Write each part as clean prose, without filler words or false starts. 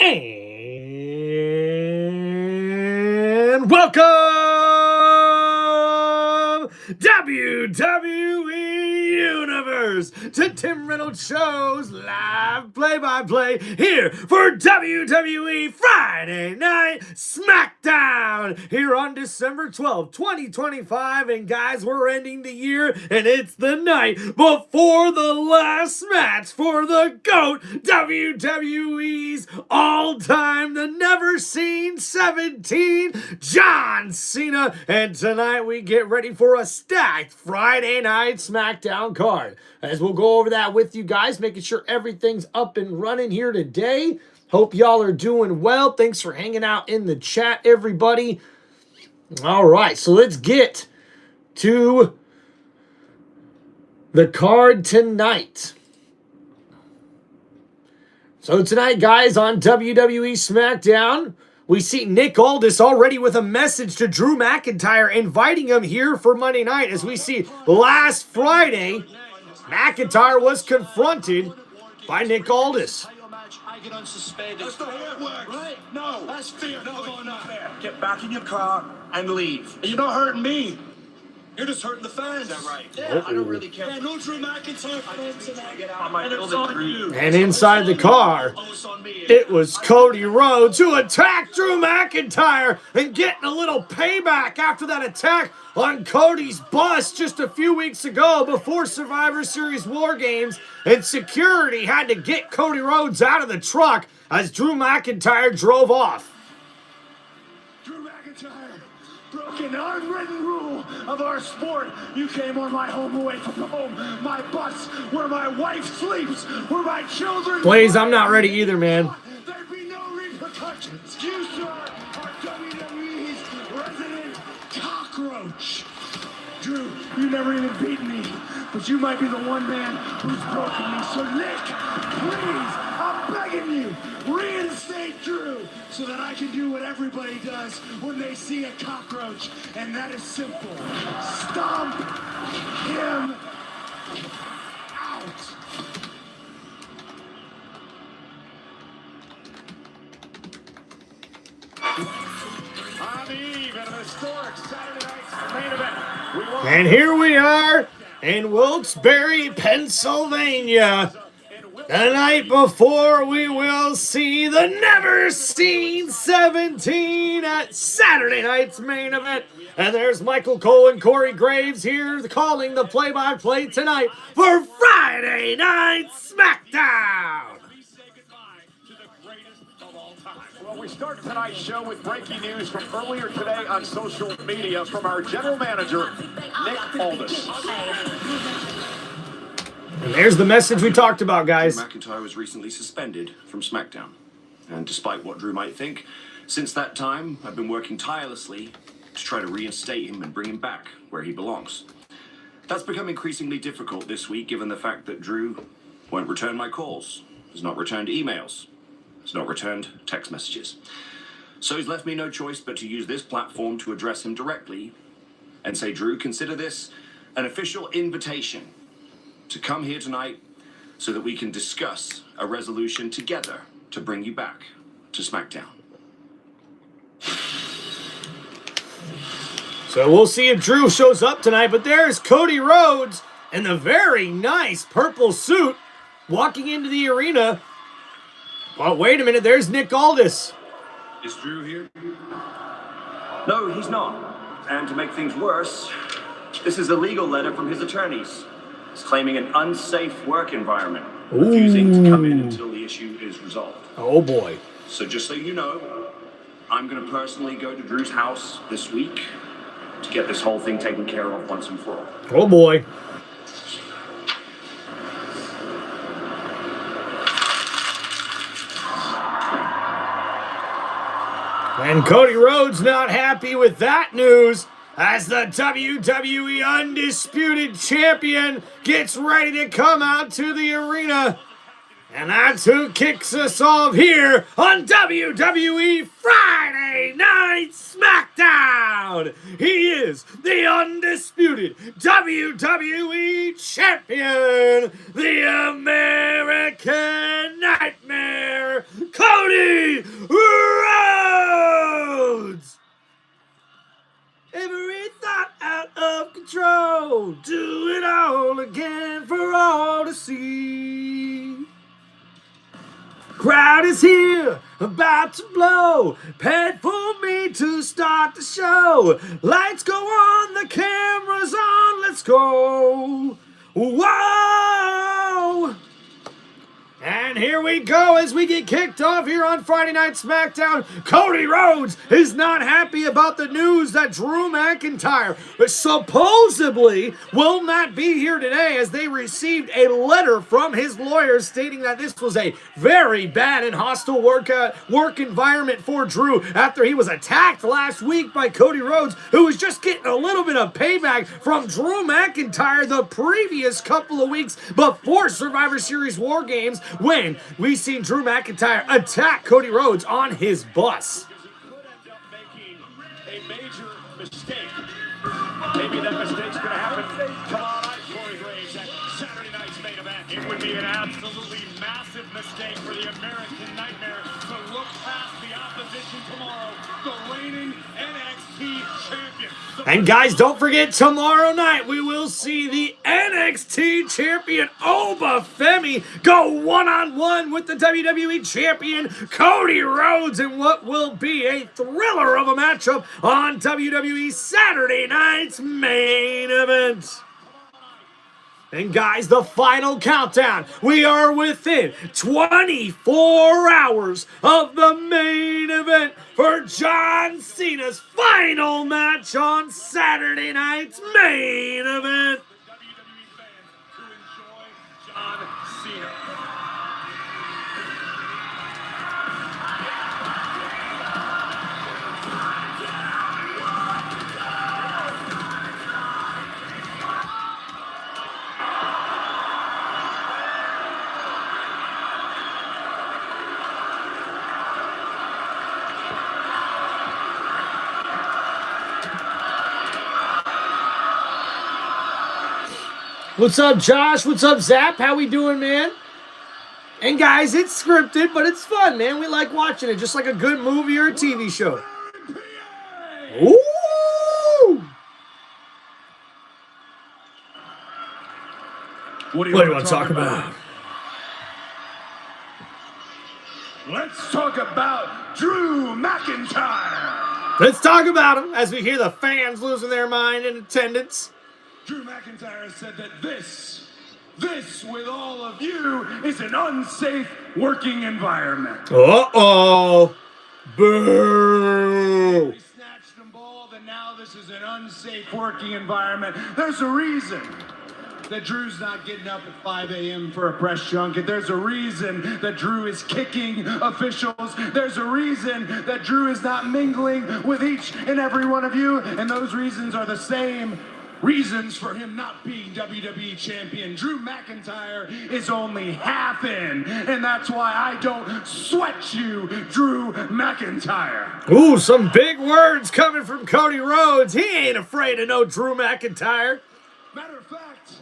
And welcome, WWE Universe, to Tim Reynolds Show's live play-by-play here for WWE Friday Night SmackDown here on December 12th, 2025. And guys, we're ending the year, and it's the night before the last match for the GOAT, WWE's all-time, the never-seen 17, John Cena. And tonight we get ready for a stacked Friday Night SmackDown card, as we'll go over that with you guys, making sure everything's up and running here today. Hope y'all are doing well. Thanks for hanging out in the chat, everybody. All right, so let's get to the card tonight. So tonight, guys, on WWE SmackDown, we see Nick Aldis already with a message to Drew McIntyre, inviting him here for Monday night. As we see, last Friday, McIntyre was confronted by Nick Aldis. I get unsuspended. That's the way it works. Right? No. That's fair. No, not fair. Get back in your car and leave. You're not hurting me. You're just hurting the fans. Is that right? Yeah, I don't really care. Yeah, no Drew McIntyre fans tonight. And inside the car, it was Cody Rhodes who attacked Drew McIntyre and getting a little payback after that attack on Cody's bus just a few weeks ago before Survivor Series War Games, and security had to get Cody Rhodes out of the truck as Drew McIntyre drove off. Drew McIntyre broke an unwritten rule of our sport. You came on my home away from home, my bus, where my wife sleeps, where my children... Blaze, I'm not ready either, man. There'd be no repercussions. You, sir, are WWE's resident cockroach. Drew, you never even beat me, but you might be the one man who's broken me. So, Nick, please, I'm begging you, reinstate Drew so that I can do what everybody does when they see a cockroach, and that is simple. Stomp him out. On the eve of an historic Saturday night's main event. And here we are in Wilkes-Barre, Pennsylvania. The night before we will see the never-seen 17 at Saturday night's main event. And there's Michael Cole and Corey Graves here calling the play-by-play tonight for Friday Night SmackDown. Well, we start tonight's show with breaking news from earlier today on social media from our general manager, Nick Aldis. And there's the message we talked about, guys. Drew McIntyre was recently suspended from SmackDown. And despite what Drew might think, since that time, I've been working tirelessly to try to reinstate him and bring him back where he belongs. That's become increasingly difficult this week, given the fact that Drew won't return my calls, has not returned emails, has not returned text messages. So he's left me no choice but to use this platform to address him directly and say, Drew, consider this an official invitation to come here tonight so that we can discuss a resolution together to bring you back to SmackDown. So we'll see if Drew shows up tonight, but there's Cody Rhodes in the very nice purple suit walking into the arena. Oh, wait a minute, there's Nick Aldis. Is Drew here? No, he's not. And to make things worse, this is a legal letter from his attorneys. He's claiming an unsafe work environment, refusing to come in until the issue is resolved. Oh, boy. So just so you know, I'm going to personally go to Drew's house this week to get this whole thing taken care of once and for all. Oh, boy. And Cody Rhodes not happy with that news, as the WWE Undisputed Champion gets ready to come out to the arena. And that's who kicks us off here on WWE Friday Night SmackDown. He is the undisputed WWE Champion, the American Nightmare, Cody Nitro. Do it all again for all to see. Crowd is here, about to blow. Pad for me to start the show. Lights go on, the camera's on, let's go. Whoa! And here we go as we get kicked off here on Friday Night SmackDown. Cody Rhodes is not happy about the news that Drew McIntyre supposedly will not be here today, as they received a letter from his lawyers stating that this was a very bad and hostile work environment for Drew after he was attacked last week by Cody Rhodes, who was just getting a little bit of payback from Drew McIntyre the previous couple of weeks before Survivor Series War Games, when we seen Drew McIntyre attack Cody Rhodes on his bus. Because he could end up making a major mistake. Maybe that mistake's going to happen tomorrow night, Corey Graves, at Saturday night's main event. It would be an absolutely massive mistake for the American Nightmare to look past the opposition tomorrow, the reigning NXT champion. And guys, don't forget, tomorrow night we will see the NXT champion Oba Femi go one-on-one with the WWE champion Cody Rhodes in what will be a thriller of a matchup on WWE Saturday night's main event. And guys, the final countdown. We are within 24 hours of the main event for John Cena's final match on Saturday night's main event. WWE fans to enjoy John Cena. What's up, Josh? What's up, Zap? How we doing, man? And guys, it's scripted, but it's fun, man. We like watching it, just like a good movie or a TV show. Ooh! What do you want to talk about? Let's talk about Drew McIntyre. Let's talk about him as we hear the fans losing their mind in attendance. Drew McIntyre said that this with all of you is an unsafe working environment. Uh-oh. Boo. They snatched them ball, and now this is an unsafe working environment. There's a reason that Drew's not getting up at 5 a.m. for a press junket. There's a reason that Drew is kicking officials. There's a reason that Drew is not mingling with each and every one of you, and those reasons are the same reasons for him not being WWE champion. Drew McIntyre is only half in, and that's why I don't sweat you, Drew McIntyre. Ooh, some big words coming from Cody Rhodes. He ain't afraid of no Drew McIntyre. Matter of fact,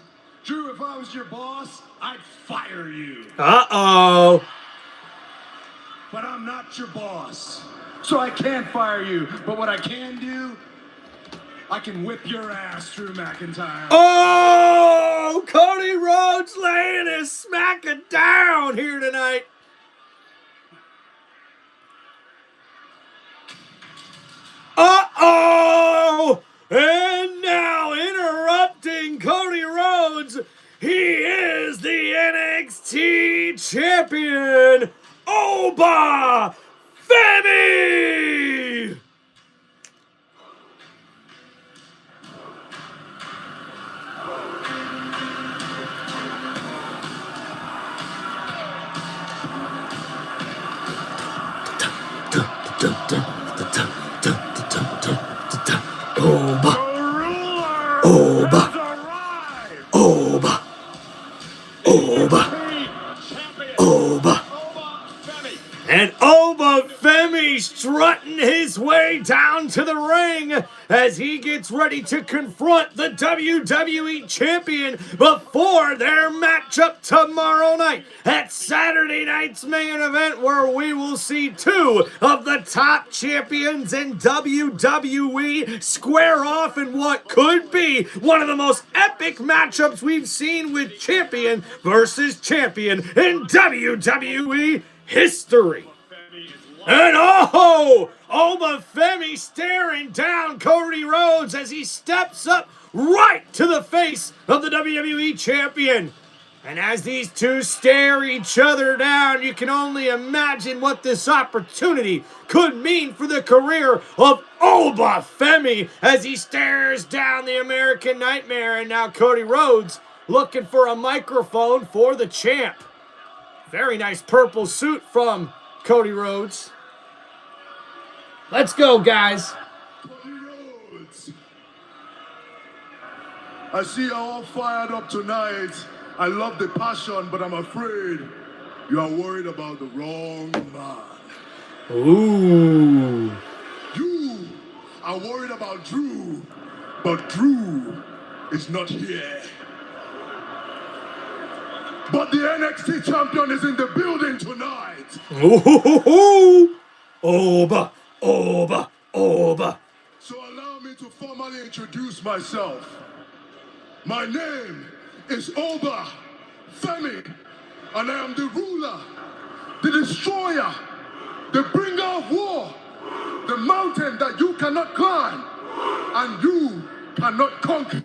Drew, if I was your boss, I'd fire you. Uh-oh. But I'm not your boss, so I can't fire you. But what I can do, I can whip your ass, Drew McIntyre. Oh, Cody Rhodes laying his smacking down here tonight. Uh-oh! And now interrupting Cody Rhodes, he is the NXT champion, Oba Femi! Oba. Oba. Oba. Oba. Oba. And Obafemi strutting his way down to the ring as he gets ready to confront the WWE Champion before their matchup tomorrow night at Saturday night's main event, where we will see two of the top champions in WWE square off in what could be one of the most epic matchups we've seen with champion versus champion in WWE history. And Obafemi staring down Cody Rhodes as he steps up right to the face of the WWE Champion. And as these two stare each other down, you can only imagine what this opportunity could mean for the career of Obafemi as he stares down the American Nightmare. And now Cody Rhodes looking for a microphone for the champ. Very nice purple suit from Cody Rhodes. Let's go, guys. Cody Rhodes. I see you all fired up tonight. I love the passion, but I'm afraid you are worried about the wrong man. Ooh. You are worried about Drew, but Drew is not here. But the NXT champion is in the building tonight. Ooh. Oba. So allow me to formally introduce myself. My name is Obafemi, and I am the ruler, the destroyer, the bringer of war, the mountain that you cannot climb and you cannot conquer.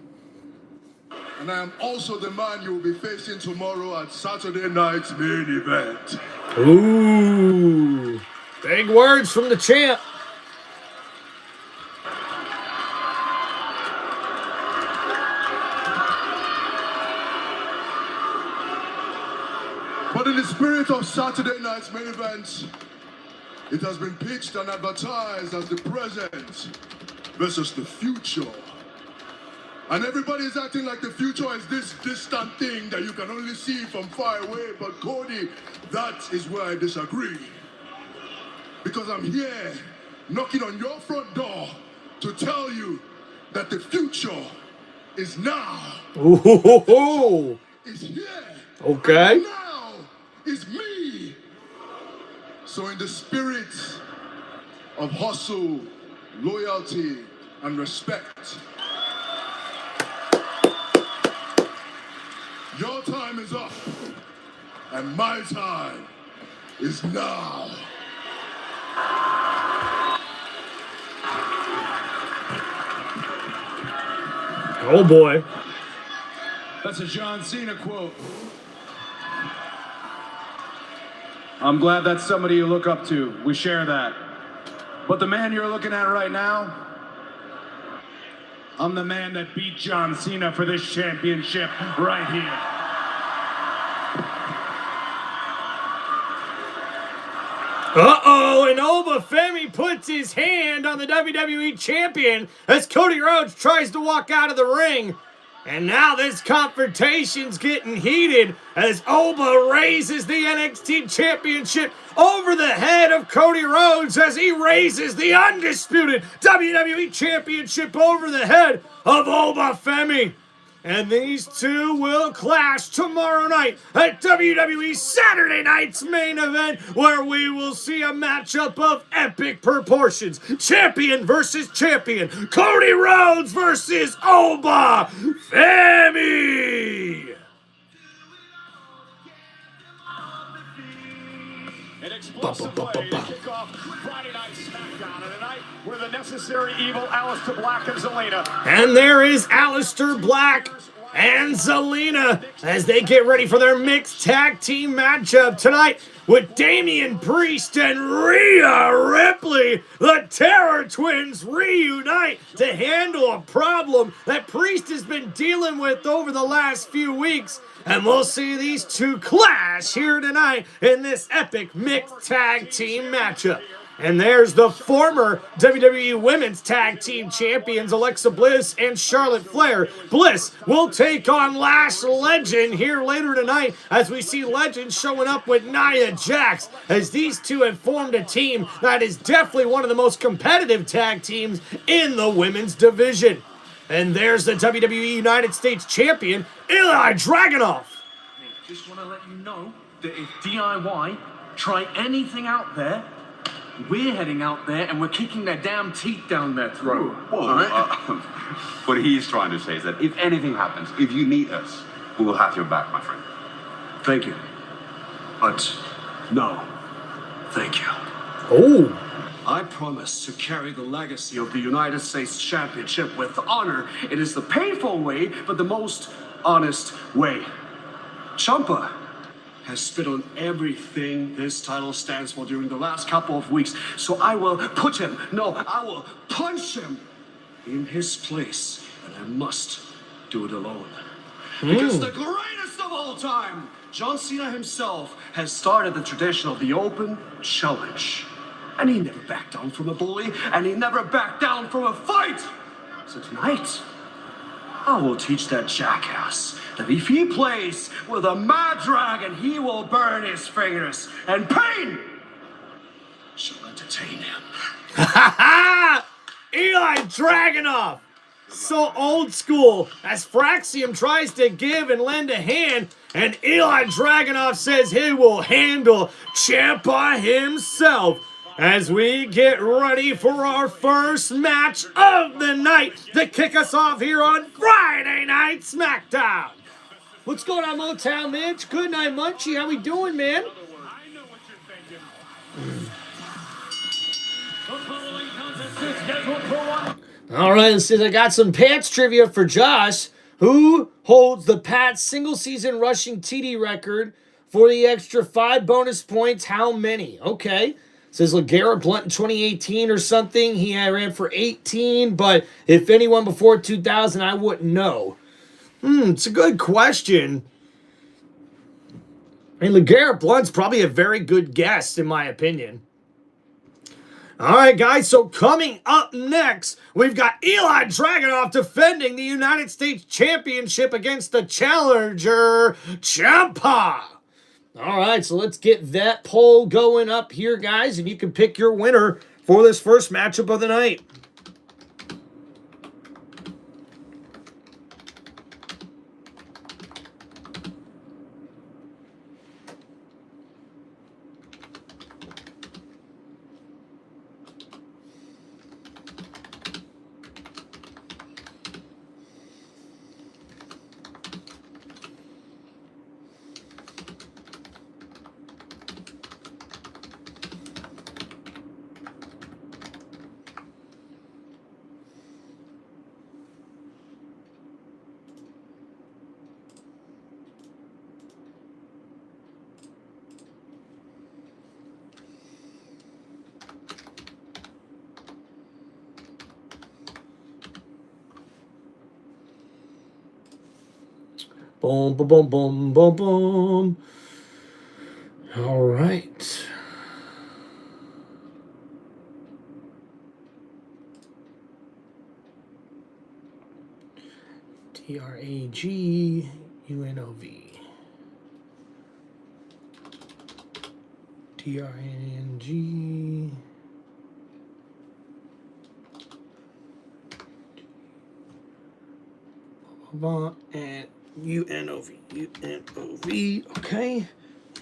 And I am also the man you will be facing tomorrow at Saturday night's main event. Ooh. Big words from the champ. But in the spirit of Saturday night's main event, it has been pitched and advertised as the present versus the future. And everybody is acting like the future is this distant thing that you can only see from far away. But Cody, that is where I disagree. Because I'm here knocking on your front door to tell you that the future is now. Ooh. Is here. Okay. And now is me. So in the spirit of hustle, loyalty, and respect, your time is up, and my time is now. Oh boy. That's a John Cena quote. I'm glad that's somebody you look up to. We share that. But the man you're looking at right now, I'm the man that beat John Cena for this championship right here. Uh-oh, and Obafemi puts his hand on the WWE Champion as Cody Rhodes tries to walk out of the ring. And now this confrontation's getting heated as Oba raises the NXT Championship over the head of Cody Rhodes as he raises the undisputed WWE Championship over the head of Obafemi. And these two will clash tomorrow night at WWE Saturday night's main event, where we will see a matchup of epic proportions. Champion versus champion. Cody Rhodes versus Obafemi. An explosive way to kick off Friday night SmackDown, and a night where the necessary evil Aleister Black and Zelina. And there is Aleister Black and Zelina as they get ready for their mixed tag team matchup tonight with Damian Priest and Rhea Ripley. The Terror Twins reunite to handle a problem that Priest has been dealing with over the last few weeks. And we'll see these two clash here tonight in this epic mixed tag team matchup. And there's the former WWE Women's Tag Team Champions, Alexa Bliss and Charlotte Flair. Bliss will take on Lash Legend here later tonight as we see Legend showing up with Nia Jax, as these two have formed a team that is definitely one of the most competitive tag teams in the women's division. And there's the WWE United States Champion, Ilya Dragunov. Just want to let you know that if DIY try anything out there, we're heading out there and we're kicking their damn teeth down their throat. Well, what he's trying to say is that if anything happens, if you need us, we will have your back, my friend. Thank you. But no, thank you. Oh. I promise to carry the legacy of the United States Championship with honor. It is the painful way, but the most honest way. Ciampa has spit on everything this title stands for during the last couple of weeks, so I will put him, no, I will punch him in his place, and I must do it alone. Because the greatest of all time, John Cena himself, has started the tradition of the open challenge. And he never backed down from a bully, and he never backed down from a fight. So tonight, I will teach that jackass that if he plays with a Mad Dragon, he will burn his fingers, and pain shall entertain him. Ilya Dragunov! So old school, as Fraxium tries to give and lend a hand, and Ilya Dragunov says he will handle Ciampa himself. As we get ready for our first match of the night to kick us off here on Friday Night SmackDown. What's going on, Motown Mitch? Good night, Munchie. How we doing, man? I know what you're thinking. The following contest is scheduled for one. All right, let's see. I got some Pats trivia for Josh. Who holds the Pats single-season rushing TD record for the extra 5 bonus points? How many? Okay. Says LeGarrette Blount in 2018 or something. He ran for 18, but if anyone before 2000, I wouldn't know. It's a good question. I mean, LeGarrette Blount's probably a very good guess, in my opinion. All right, guys, so coming up next, we've got Ilya Dragunov defending the United States Championship against the challenger, Ciampa. All right, so let's get that poll going up here, guys, and you can pick your winner for this first matchup of the night. Boom, boom, boom, boom, boom, boom. All right. Dragunov. Drang. And UNOV, okay.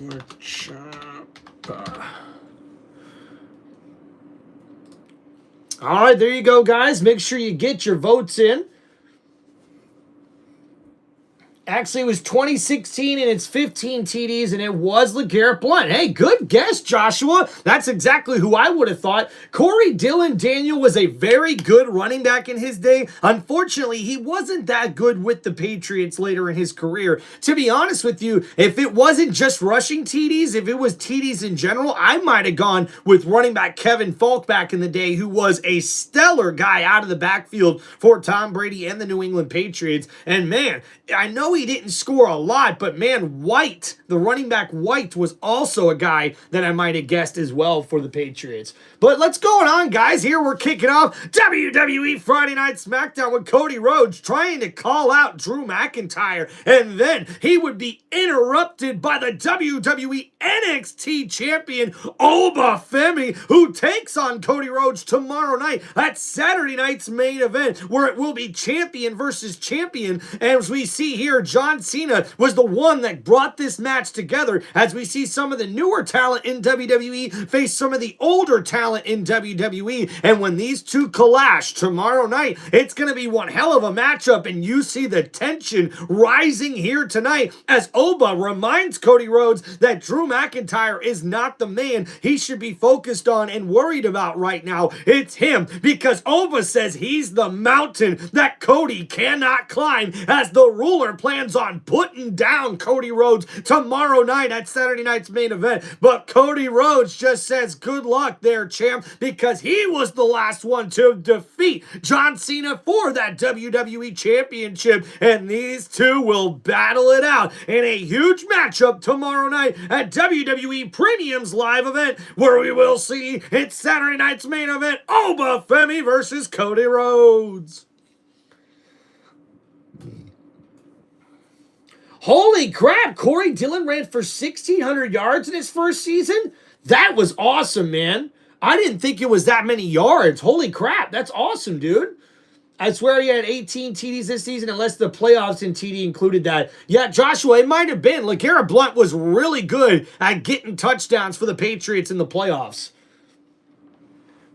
Or Ciampa. All right, there you go, guys. Make sure you get your votes in. Actually, it was 2016, and it's 15 TDs, and it was LeGarrette Blount. Hey, good guess, Joshua. That's exactly who I would have thought. Corey Dillon Daniel was a very good running back in his day. Unfortunately, he wasn't that good with the Patriots later in his career. To be honest with you, if it wasn't just rushing TDs, if it was TDs in general, I might have gone with running back Kevin Falk back in the day, who was a stellar guy out of the backfield for Tom Brady and the New England Patriots. And man, I know he didn't score a lot, but man, White, the running back White, was also a guy that I might have guessed as well for the Patriots. But let's go on, guys. Here we're kicking off WWE Friday Night SmackDown with Cody Rhodes trying to call out Drew McIntyre, and then he would be interrupted by the WWE NXT champion Oba Femi, who takes on Cody Rhodes tomorrow night at Saturday night's main event, where it will be champion versus champion. As we see here, John Cena was the one that brought this match together, as we see some of the newer talent in WWE face some of the older talent in WWE. And when these two clash tomorrow night, it's going to be one hell of a matchup, and you see the tension rising here tonight as Oba reminds Cody Rhodes that Drew McIntyre is not the man he should be focused on and worried about right now. It's him, because Oba says he's the mountain that Cody cannot climb, as the ruler plans on putting down Cody Rhodes tomorrow night at Saturday night's main event. But Cody Rhodes just says good luck there, champ, because he was the last one to defeat John Cena for that WWE Championship, and these two will battle it out in a huge matchup tomorrow night at WWE Premium's live event, where we will see it's Saturday night's main event, Oba Femi versus Cody Rhodes. Holy crap, Corey Dillon ran for 1,600 yards in his first season? That was awesome, man. I didn't think it was that many yards. Holy crap, that's awesome, dude. I swear he had 18 TDs this season, unless the playoffs in TD included that. Yeah, Joshua, it might have been. LeGarrette Blount was really good at getting touchdowns for the Patriots in the playoffs.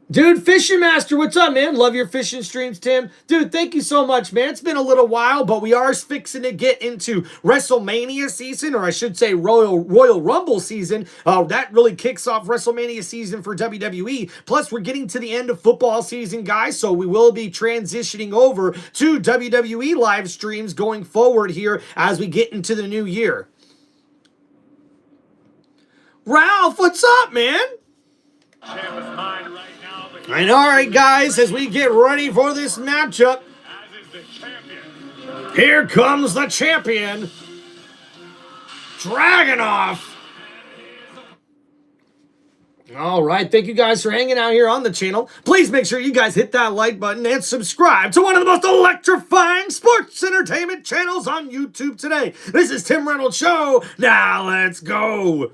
Dude, Fishing Master, what's up, man? Love your fishing streams, Tim. Dude, thank you so much, man. It's been a little while, but we are fixing to get into WrestleMania season, or I should say Royal Rumble season. That really kicks off WrestleMania season for WWE. Plus, we're getting to the end of football season, guys, so we will be transitioning over to WWE live streams going forward here as we get into the new year. Ralph, what's up, man? And all right, guys, as we get ready for this matchup, here comes the champion, Dragunov. All right, thank you guys for hanging out here on the channel. Please make sure you guys hit that like button and subscribe to one of the most electrifying sports entertainment channels on YouTube today. This is Tim Reynolds Show. Now let's go.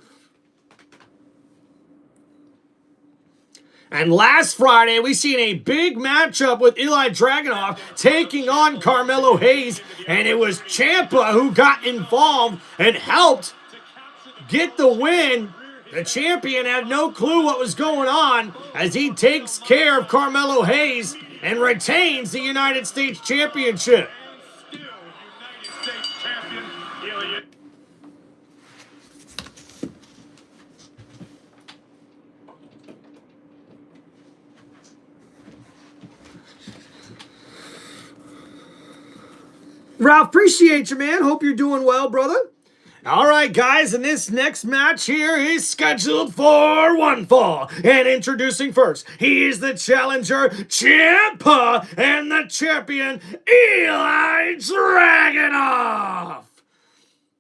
And last Friday, we seen a big matchup with Ilya Dragunov taking on Carmelo Hayes, and it was Ciampa who got involved and helped get the win. The champion had no clue what was going on as he takes care of Carmelo Hayes and retains the United States Championship. Ralph, appreciate you, man. Hope you're doing well, brother. All right, guys, and this next match here is scheduled for one fall. And introducing first, he is the challenger, Ciampa, and the champion, Ilya Dragunov.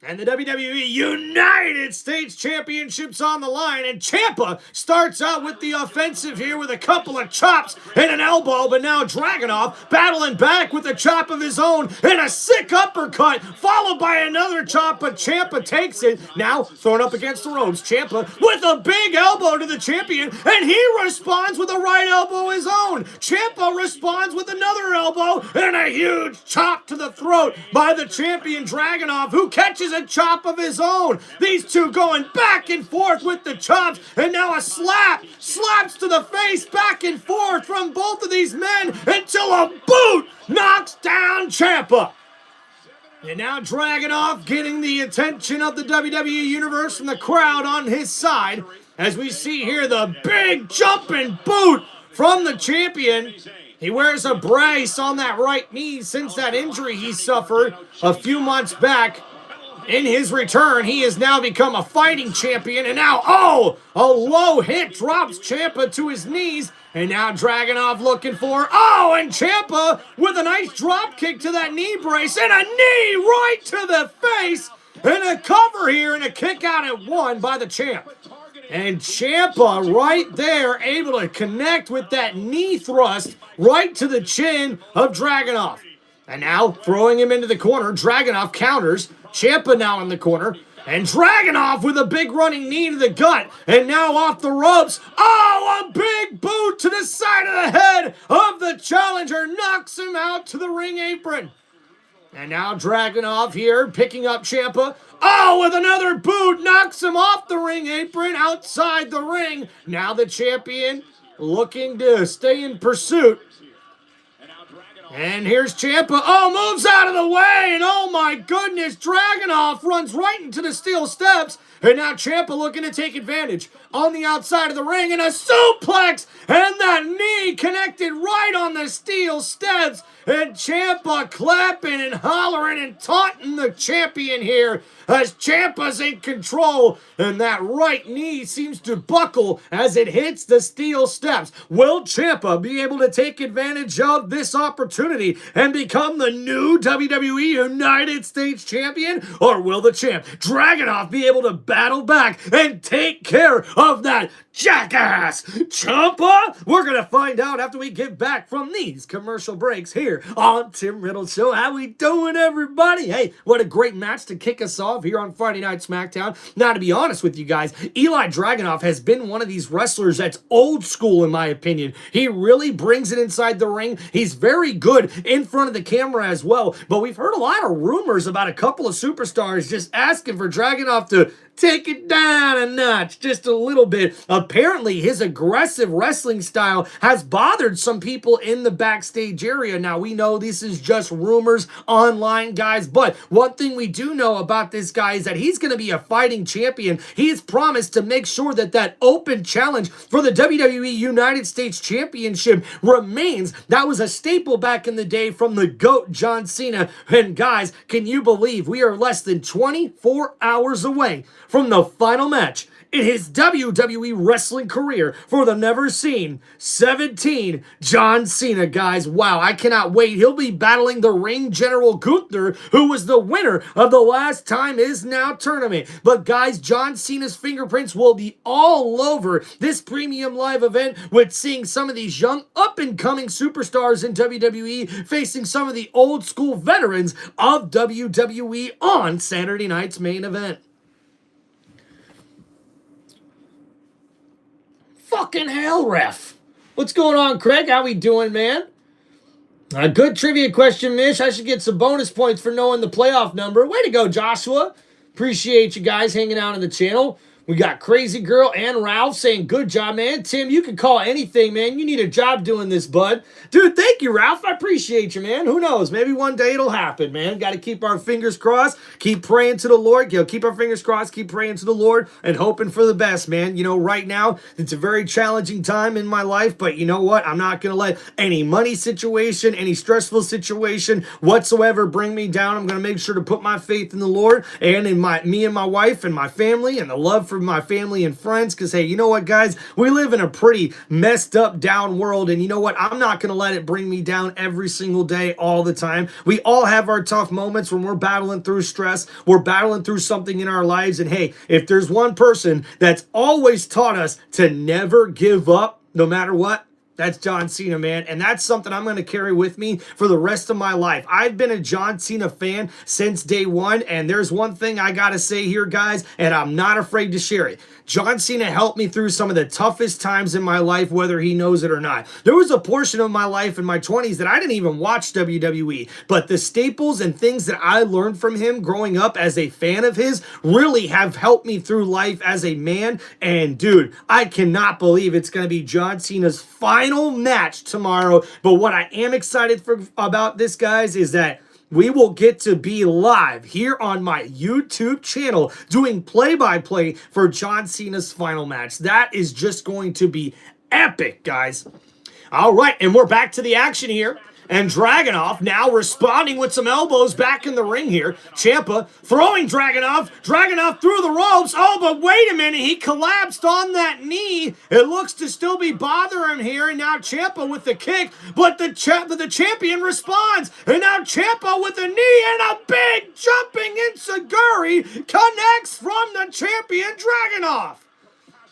And the WWE United States Championship's on the line, and Ciampa starts out with the offensive here with a couple of chops and an elbow, but now Dragunov battling back with a chop of his own and a sick uppercut, followed by another chop, but Ciampa takes it. Now thrown up against the ropes, Ciampa with a big elbow to the champion, and he responds with a right elbow of his own. Ciampa responds with another elbow and a huge chop to the throat by the champion Dragunov, who catches a chop of his own. These two going back and forth with the chops, and now a slaps to the face back and forth from both of these men until a boot knocks down Ciampa. And now Dragunov getting the attention of the WWE Universe and the crowd on his side, as we see here the big jumping boot from the champion. He wears a brace on that right knee since that injury he suffered a few months back. In his return, he has now become a fighting champion, and now, oh, a low hit drops Ciampa to his knees, and now Dragunov looking for, oh, and Ciampa with a nice drop kick to that knee brace, and a knee right to the face, and a cover here, and a kick out at 1 by the champ. And Ciampa right there able to connect with that knee thrust right to the chin of Dragunov. And now throwing him into the corner, Dragunov counters. Ciampa now in the corner. And Dragunov with a big running knee to the gut. And now off the ropes. Oh, a big boot to the side of the head of the challenger. Knocks him out to the ring apron. And now Dragunov here picking up Ciampa. Oh, with another boot. Knocks him off the ring apron outside the ring. Now the champion looking to stay in pursuit. And here's Ciampa. Oh, moves out of the way. And oh my goodness, Dragunov runs right into the steel steps. And now Ciampa looking to take advantage on the outside of the ring. And a suplex. And that knee connected right on the steel steps. And Ciampa clapping and hollering and taunting the champion here as Ciampa's in control. And that right knee seems to buckle as it hits the steel steps. Will Ciampa be able to take advantage of this opportunity and become the new WWE United States Champion? Or will the champ, Dragunov, be able to battle back and take care of that jackass Ciampa? We're going to find out after we get back from these commercial breaks here on Tim Reynolds Show. How we doing, everybody? Hey, what a great match to kick us off here on Friday Night SmackDown. Now, to be honest with you guys, Eli Dragunov has been one of these wrestlers that's old school, in my opinion. He really brings it inside the ring. He's very good in front of the camera as well, but we've heard a lot of rumors about a couple of superstars just asking for Dragunov to take it down a notch, just a little bit. Apparently, his aggressive wrestling style has bothered some people in the backstage area. Now, we know this is just rumors online, guys, but one thing we do know about this guy is that he's going to be a fighting champion. He has promised to make sure that that open challenge for the WWE United States Championship remains. That was a staple back in the day from the GOAT, John Cena. And guys, can you believe we are less than 24 hours away from the final match in his WWE wrestling career for the never seen 17 John Cena, guys. Wow, I cannot wait. He'll be battling the ring general Gunther, who was the winner of the last time is now tournament. But guys, John Cena's fingerprints will be all over this premium live event with seeing some of these young up-and-coming superstars in WWE facing some of the old school veterans of WWE on Saturday night's main event. Fucking hell, ref. What's going on, Craig? How we doing, man? A good trivia question, Mish. I should get some bonus points for knowing the playoff number. Way to go, Joshua. Appreciate you guys hanging out on the channel. We got Crazy Girl and Ralph saying, good job, man. Tim, you can call anything, man. You need a job doing this, bud. Dude, thank you, Ralph. I appreciate you, man. Who knows? Maybe one day it'll happen, man. Got to keep our fingers crossed. Keep praying to the Lord. Keep our fingers crossed. Keep praying to the Lord and hoping for the best, man. You know, right now, it's a very challenging time in my life, but you know what? I'm not going to let any money situation, any stressful situation whatsoever bring me down. I'm going to make sure to put my faith in the Lord and in me and my wife and my family and the love for my family and friends, because hey, you know what, guys, we live in a pretty messed up, down world, and you know what, I'm not going to let it bring me down every single day, all the time. We all have our tough moments when we're battling through stress, we're battling through something in our lives, and hey, if there's one person that's always taught us to never give up, no matter what, that's John Cena, man. And that's something I'm going to carry with me for the rest of my life. I've been a John Cena fan since day one. And there's one thing I got to say here, guys, and I'm not afraid to share it. John Cena helped me through some of the toughest times in my life, whether he knows it or not. There was a portion of my life in my 20s that I didn't even watch WWE, but the staples and things that I learned from him growing up as a fan of his really have helped me through life as a man. And dude, I cannot believe it's going to be John Cena's final match tomorrow. But what I am excited for about this, guys, is that we will get to be live here on my YouTube channel doing play-by-play for John Cena's final match. That is just going to be epic, guys. All right, and we're back to the action here. And Dragunov now responding with some elbows back in the ring here. Ciampa throwing Dragunov. Dragunov through the ropes. Oh, but wait a minute. He collapsed on that knee. It looks to still be bothering him here. And now Ciampa with the kick. But the champion responds. And now Ciampa with the knee and a big jumping enziguri connects from the champion Dragunov.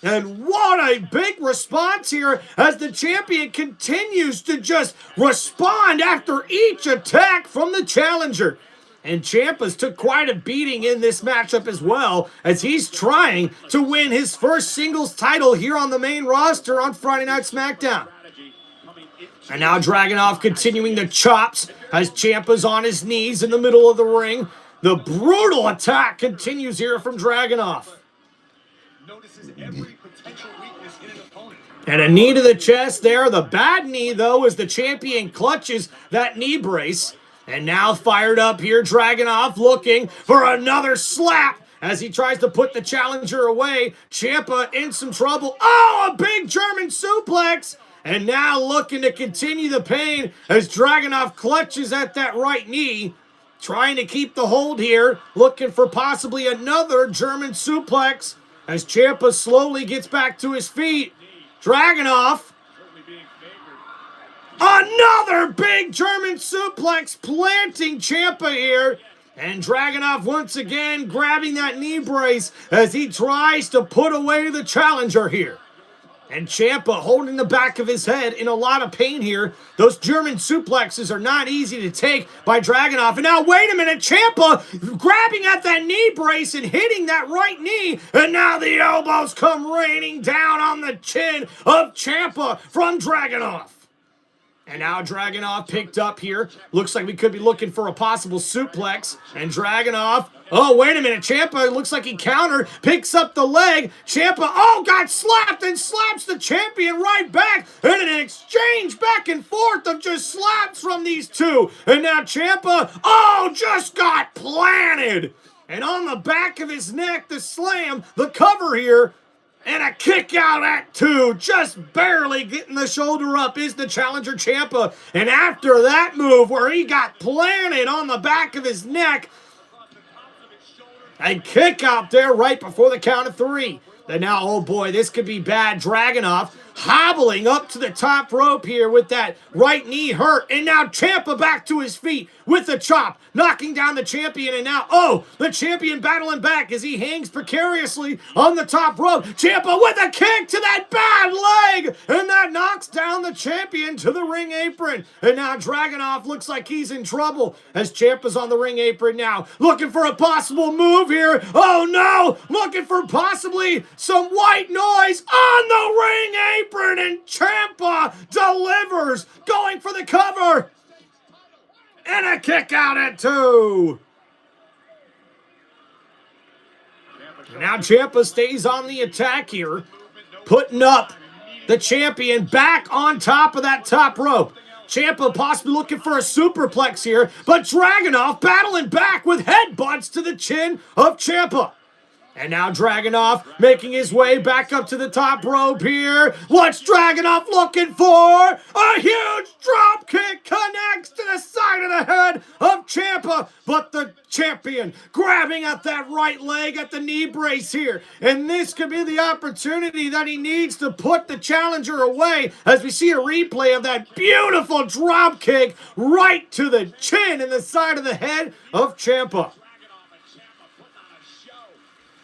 And what a big response here as the champion continues to just respond after each attack from the challenger. And Ciampa's took quite a beating in this matchup as well, as he's trying to win his first singles title here on the main roster on Friday Night SmackDown. And now Dragunov continuing the chops as Ciampa's on his knees in the middle of the ring. The brutal attack continues here from Dragunov. Notices every potential weakness in an opponent. And a knee to the chest there. The bad knee, though, as the champion clutches that knee brace. And now fired up here, Dragunov looking for another slap as he tries to put the challenger away. Ciampa in some trouble. Oh, a big German suplex. And now looking to continue the pain as Dragunov clutches at that right knee. Trying to keep the hold here. Looking for possibly another German suplex. As Ciampa slowly gets back to his feet. Dragunov. Another big German suplex planting Ciampa here. And Dragunov once again grabbing that knee brace as he tries to put away the challenger here. And Ciampa holding the back of his head in a lot of pain here. Those German suplexes are not easy to take by Dragunov. And now, wait a minute, Ciampa grabbing at that knee brace and hitting that right knee. And now the elbows come raining down on the chin of Ciampa from Dragunov. And now Dragunov picked up here. Looks like we could be looking for a possible suplex. And Dragunov, oh, wait a minute. Ciampa, looks like he countered, picks up the leg. Ciampa, oh, got slapped and slaps the champion right back. And an exchange back and forth of just slaps from these two. And now Ciampa, oh, just got planted. And on the back of his neck, the slam, the cover here. And a kick out at two, just barely getting the shoulder up is the challenger Ciampa. And after that move where he got planted on the back of his neck, a kick out there right before the count of three. And now, oh boy, this could be bad. Dragunov hobbling up to the top rope here with that right knee hurt. And now Ciampa back to his feet with the chop, knocking down the champion. And now, oh, the champion battling back as he hangs precariously on the top rope. Ciampa with a kick to that bad leg. And that knocks down the champion to the ring apron. And now Dragunov looks like he's in trouble as Ciampa's on the ring apron now. Looking for a possible move here. Oh no, looking for possibly some white noise on the ring apron. And Ciampa delivers, going for the cover. And a kick out at two. And now Ciampa stays on the attack here, putting up the champion back on top of that top rope. Ciampa possibly looking for a superplex here, but Dragunov battling back with headbutts to the chin of Ciampa. And now Dragunov making his way back up to the top rope here. What's Dragunov looking for? A huge drop kick connects to the side of the head of Ciampa. But the champion grabbing at that right leg at the knee brace here. And this could be the opportunity that he needs to put the challenger away as we see a replay of that beautiful drop kick right to the chin and the side of the head of Ciampa.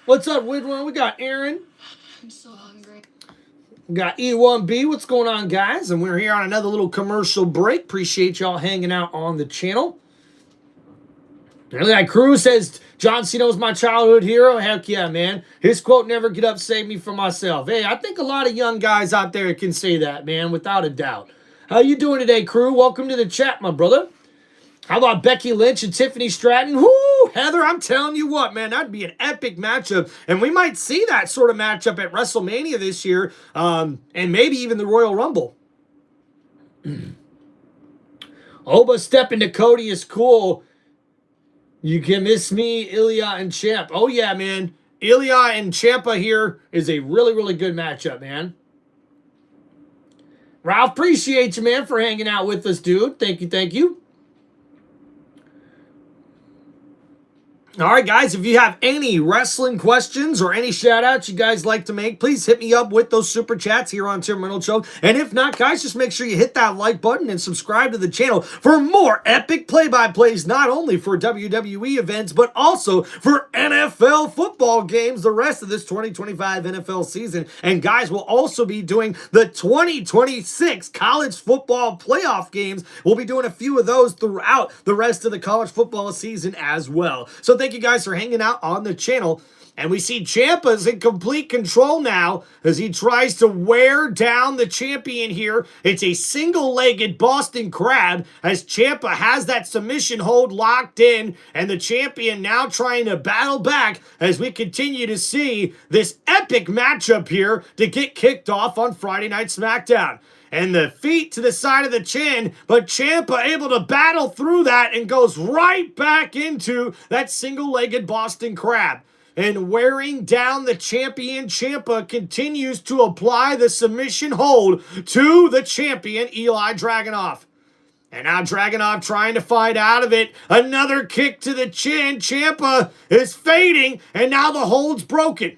What's up, Widwin? We got Aaron. I'm so hungry. We got E1B. What's going on, guys? And we're here on another little commercial break. Appreciate y'all hanging out on the channel. And Cruz says, John Cena was my childhood hero. Heck yeah, man. His quote, never get up, save me from myself. Hey, I think a lot of young guys out there can say that, man, without a doubt. How you doing today, crew? Welcome to the chat, my brother. How about Becky Lynch and Tiffany Stratton? Whoo, Heather, I'm telling you what, man, that'd be an epic matchup. And we might see that sort of matchup at WrestleMania this year, and maybe even the Royal Rumble. Oba stepping to Cody is cool. You can miss me, Ilya and Champ. Oh, yeah, man. Ilya and Ciampa here is a really, really good matchup, man. Ralph, appreciate you, man, for hanging out with us, dude. Thank you, thank you. All right, guys, if you have any wrestling questions or any shout-outs you guys like to make, please hit me up with those super chats here on Tim Reynolds Show. And if not, guys, just make sure you hit that like button and subscribe to the channel for more epic play-by-plays, not only for WWE events, but also for NFL football games the rest of this 2025 NFL season. And, guys, we'll also be doing the 2026 college football playoff games. We'll be doing a few of those throughout the rest of the college football season as well. So thank you guys for hanging out on the channel. And we see Ciampa's in complete control now as he tries to wear down the champion here. It's a single-legged Boston Crab as Ciampa has that submission hold locked in, and the champion now trying to battle back as we continue to see this epic matchup here to get kicked off on Friday Night SmackDown. And the feet to the side of the chin, but Ciampa able to battle through that and goes right back into that single-legged Boston Crab. And wearing down the champion, Ciampa continues to apply the submission hold to the champion, Eli Dragunov. And now Dragunov trying to fight out of it. Another kick to the chin. Ciampa is fading, and now the hold's broken.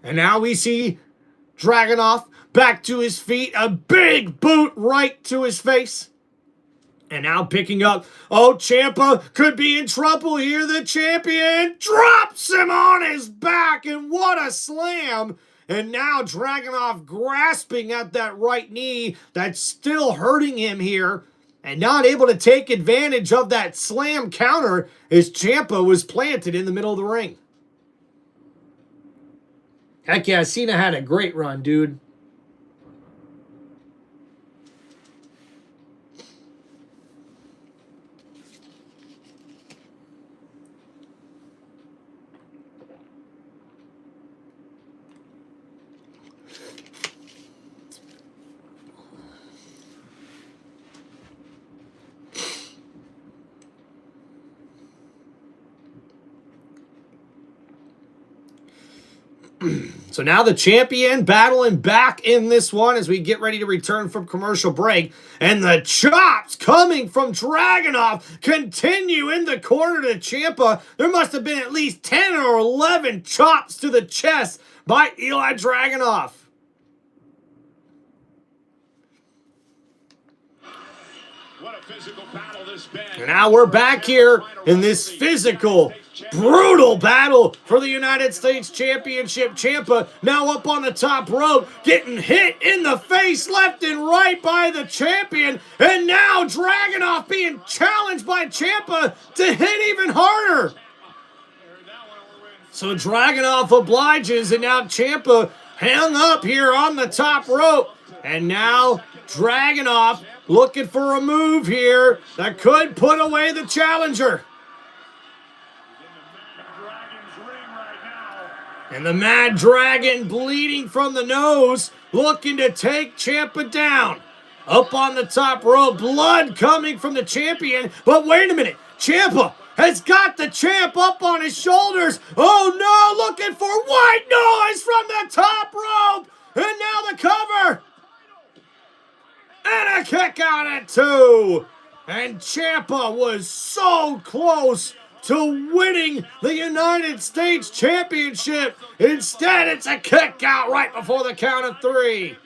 And now we see Dragunov back to his feet, a big boot right to his face. And now picking up, oh, Ciampa could be in trouble here. The champion drops him on his back, and what a slam. And now Dragunov grasping at that right knee that's still hurting him here and not able to take advantage of that slam counter as Ciampa was planted in the middle of the ring. Heck yeah, Cena had a great run, dude. So now the champion battling back in this one as we get ready to return from commercial break. And the chops coming from Dragunov continue in the corner to Ciampa. There must have been at least 10 or 11 chops to the chest by Eli Dragunov. What a physical battle this been. And now we're back here in this physical, brutal battle for the United States Championship. Ciampa now up on the top rope, getting hit in the face left and right by the champion. And now Dragunov being challenged by Ciampa to hit even harder. So Dragunov obliges, and now Ciampa hung up here on the top rope. And now Dragunov looking for a move here that could put away the challenger. And the Mad Dragon bleeding from the nose, looking to take Ciampa down. Up on the top rope, blood coming from the champion. But wait a minute, Ciampa has got the champ up on his shoulders. Oh no, looking for white noise from the top rope. And now the cover. And a kick out at 2. And Ciampa was so close to winning the United States Championship. Instead, it's a kick out right before the count of 3.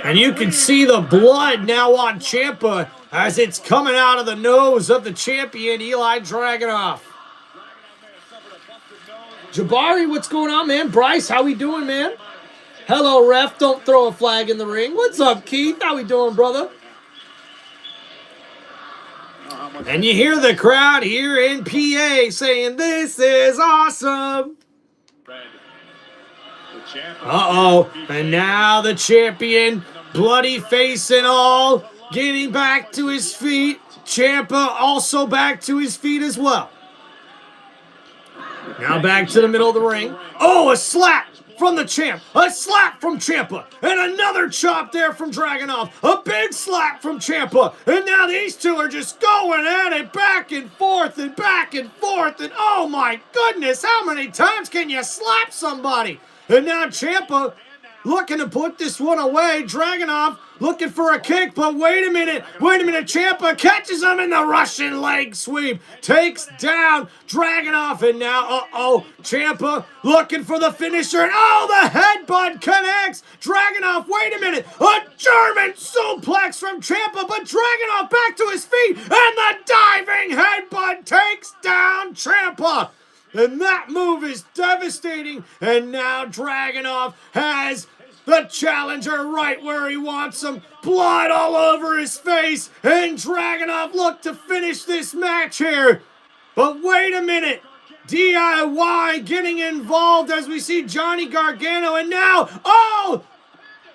And you can see the blood now on Ciampa as it's coming out of the nose of the champion, Eli Dragunov. Jabari, what's going on, man? Bryce, how we doing, man? Hello, ref. Don't throw a flag in the ring. What's up, Keith? How we doing, brother? And you hear the crowd here in PA saying, "This is awesome." Uh-oh. And now the champion, bloody face and all, getting back to his feet. Ciampa also back to his feet as well. Now back to the middle of the ring. Oh, a slap from the champ. A slap from Ciampa. And another chop there from Dragunov. A big slap from Ciampa. And now these two are just going at it back and forth and back and forth. And oh my goodness, how many times can you slap somebody? And now Ciampa looking to put this one away. Dragunov looking for a kick, but wait a minute. Ciampa catches him in the Russian leg sweep. Takes down Dragunov, and now, Ciampa looking for the finisher, and the headbutt connects. Dragunov, wait a minute. A German suplex from Ciampa, but Dragunov back to his feet, and the diving headbutt takes down Ciampa. And that move is devastating, and now Dragunov has the challenger right where he wants him. Blood all over his face, and Dragunov looked to finish this match here. But wait a minute. DIY getting involved as we see Johnny Gargano, and now,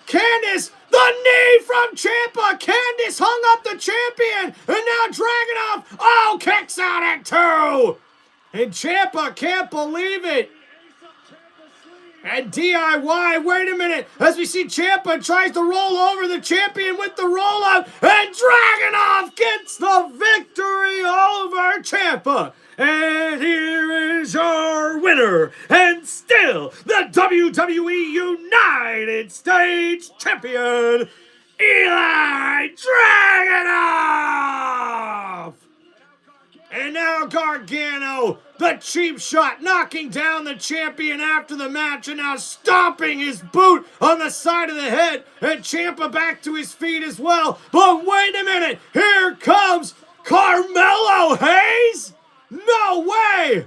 Candice, the knee from Ciampa. Candice hung up the champion, and now Dragunov, kicks out at 2. And Ciampa can't believe it. And DIY, wait a minute, as we see Ciampa tries to roll over the champion with the roll-up, and Dragunov gets the victory over Ciampa. And here is your winner, and still the WWE United States Champion, Eli Dragunov! And now Gargano, the cheap shot, knocking down the champion after the match, and now stomping his boot on the side of the head, and Ciampa back to his feet as well. But wait a minute, here comes Carmelo Hayes? No way!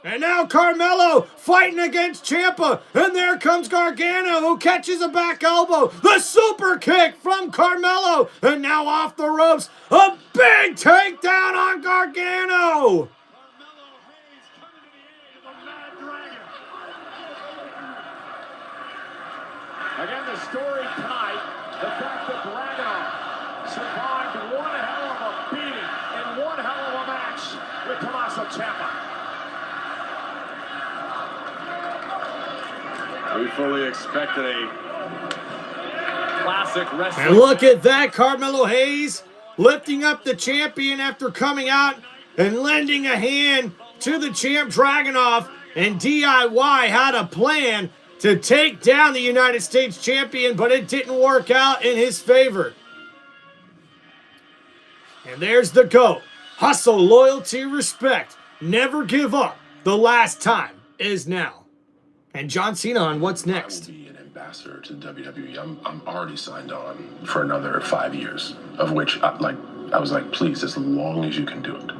And now Carmelo fighting against Ciampa, and there comes Gargano, who catches a back elbow. The super kick from Carmelo, and now off the ropes, a big takedown on Gargano. Again, the story tonight, the fact that Dragunov survived one hell of a beating and one hell of a match with Tommaso Ciampa. We fully expected a classic wrestling. And look at that, Carmelo Hayes lifting up the champion after coming out and lending a hand to the champ Dragunov. And DIY had a plan to take down the United States champion, but it didn't work out in his favor. And there's the GOAT. Hustle, loyalty, respect. Never give up. The last time is now. And John Cena on what's next. I will be an ambassador to WWE. I'm already signed on for another 5 years, of which I was like, please, as long as you can do it.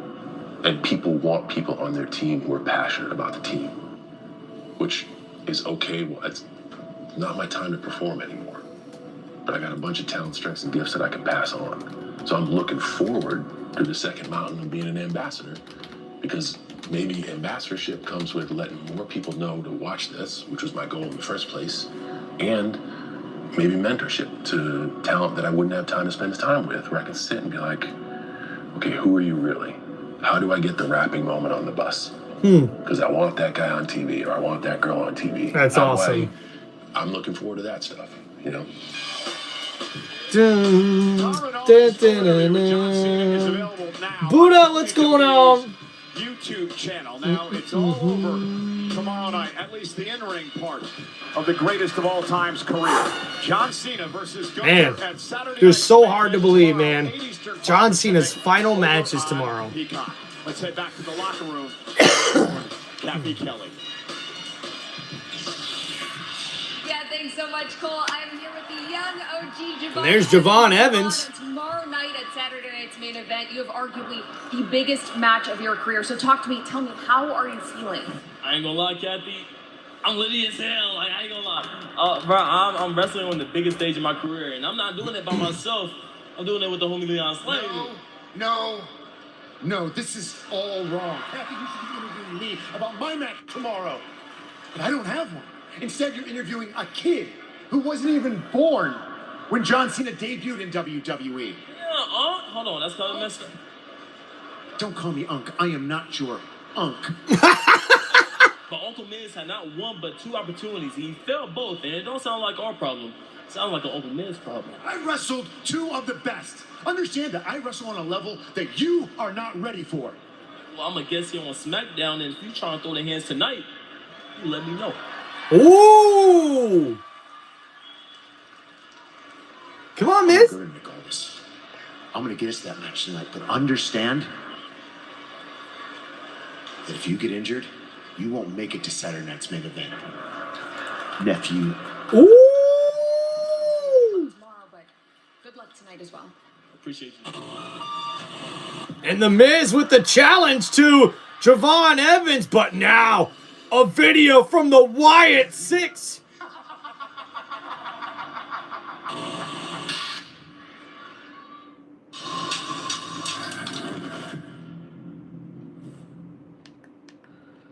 And people want people on their team who are passionate about the team, which is okay. Well, it's not my time to perform anymore. But I got a bunch of talent, strengths, and gifts that I can pass on. So I'm looking forward to the second mountain of being an ambassador, because maybe ambassadorship comes with letting more people know to watch this, which was my goal in the first place, and maybe mentorship to talent that I wouldn't have time to spend time with, where I can sit and be like, okay, who are you really? How do I get the rapping moment on the bus? Because I want that guy on TV, or I want that girl on TV. That's awesome. I'm looking forward to that stuff, you know? Buddha, what's going on? YouTube channel. Now it's all over tomorrow night, at least the in-ring part of the greatest of all time's career. John Cena versus Man, at Saturday it was Night so hard to believe, tomorrow, man. 8 Eastern John time. Cena's final match is tomorrow. Peacock. Let's head back to the locker room. Kathy Kelly. Yeah, thanks so much, Cole. I'm here with the young OG Javon. And there's Javon Evans. Tomorrow night at Saturday Night's main event, you have arguably the biggest match of your career. So talk to me. Tell me, how are you feeling? I ain't gonna lie, Kathy. I'm litty as hell. Like, I ain't gonna lie. Bro, I'm wrestling on the biggest stage of my career, and I'm not doing it by myself. I'm doing it with the homie Leon Slater. No, this is all wrong. Kathy, you should be interviewing me about my match tomorrow. But I don't have one. Instead, you're interviewing a kid who wasn't even born when John Cena debuted in WWE. Yeah, hold on, that's kind of messed up. Don't call me Unc. I am not your Unc. But Uncle Miz had not one but two opportunities. He failed both, and it don't sound like our problem. It sounds like an Uncle Miz problem. I wrestled two of the best. Understand that I wrestle on a level that you are not ready for. Well, I'm a guest here on SmackDown, and if you trying to throw the hands tonight, you let me know. Ooh! Come on, Miz. Good, Nicholas. I'm gonna get us that match tonight, but understand that if you get injured, you won't make it to Saturday night's main event. Nephew. Ooh. Tomorrow, but good luck tonight as well. Appreciate you. And The Miz with the challenge to Javon Evans, but now a video from the Wyatt Six.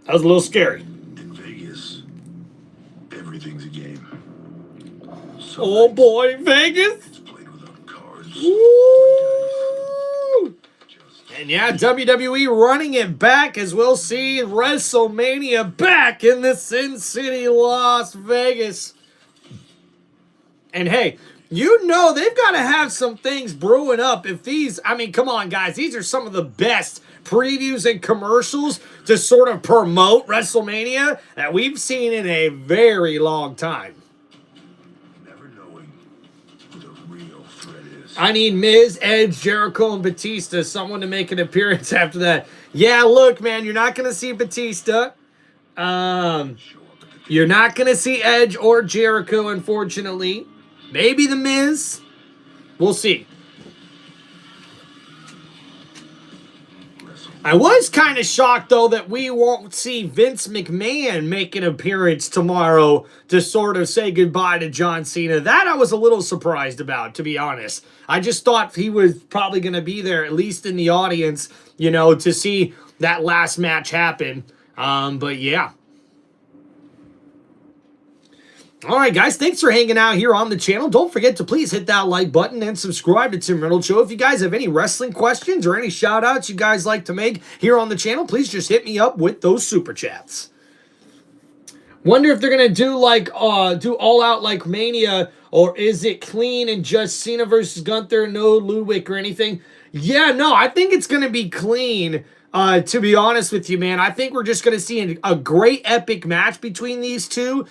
That was a little scary. In Vegas, everything's a game. So Oh boy, Vegas. it's played without cards. Woo! And yeah, WWE running it back as we'll see WrestleMania back in the Sin City, Las Vegas. And hey, you know they've got to have some things brewing up if these, I mean, come on, guys. These are some of the best previews and commercials to sort of promote WrestleMania that we've seen in a very long time. Never knowing who the real threat is. I need Miz, Edge, Jericho, and Batista, someone to make an appearance after that. Yeah, look, man, you're not going to see Batista. You're not going to see Edge or Jericho, unfortunately. Maybe The Miz. We'll see. I was kind of shocked, though, that we won't see Vince McMahon make an appearance tomorrow to sort of say goodbye to John Cena. That I was a little surprised about, to be honest. I just thought he was probably going to be there, at least in the audience, you know, to see that last match happen. But yeah. All right, guys, thanks for hanging out here on the channel. Don't forget to please hit that like button and subscribe to Tim Reynolds Show. If you guys have any wrestling questions or any shout-outs you guys like to make here on the channel, please just hit me up with those super chats. Wonder if they're going to do like do all out like Mania, or is it clean and just Cena versus Gunther, no Ludwig or anything? Yeah, no, I think it's going to be clean. To be honest with you, man, I think we're just going to see a great epic match between these two.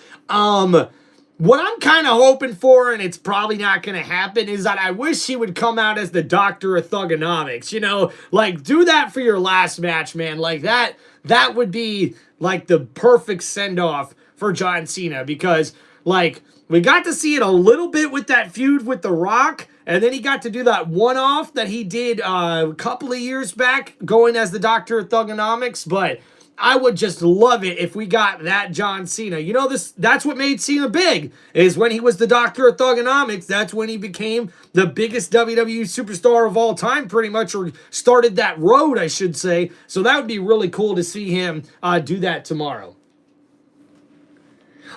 What I'm kind of hoping for, and it's probably not going to happen, is that I wish he would come out as the Doctor of Thugonomics. You know, like, do that for your last match, man. Like, that would be, like, the perfect send-off for John Cena. Because, like, we got to see it a little bit with that feud with The Rock. And then he got to do that one-off that he did a couple of years back, going as the Doctor of Thugonomics. But I would just love it if we got that John Cena. You know, that's what made Cena big, is when he was the Doctor of Thugonomics. That's when he became the biggest WWE superstar of all time, pretty much, or started that road, I should say. So that would be really cool to see him do that tomorrow.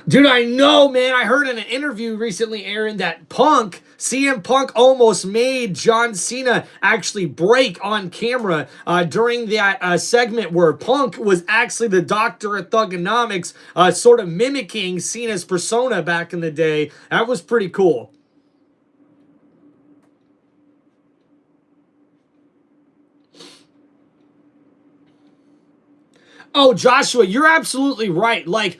Dude, I know, man. I heard in an interview recently, Aaron, that CM Punk almost made John Cena actually break on camera during that segment where Punk was actually the Doctor of Thugonomics, sort of mimicking Cena's persona back in the day. That was pretty cool. Oh, Joshua, you're absolutely right. Like,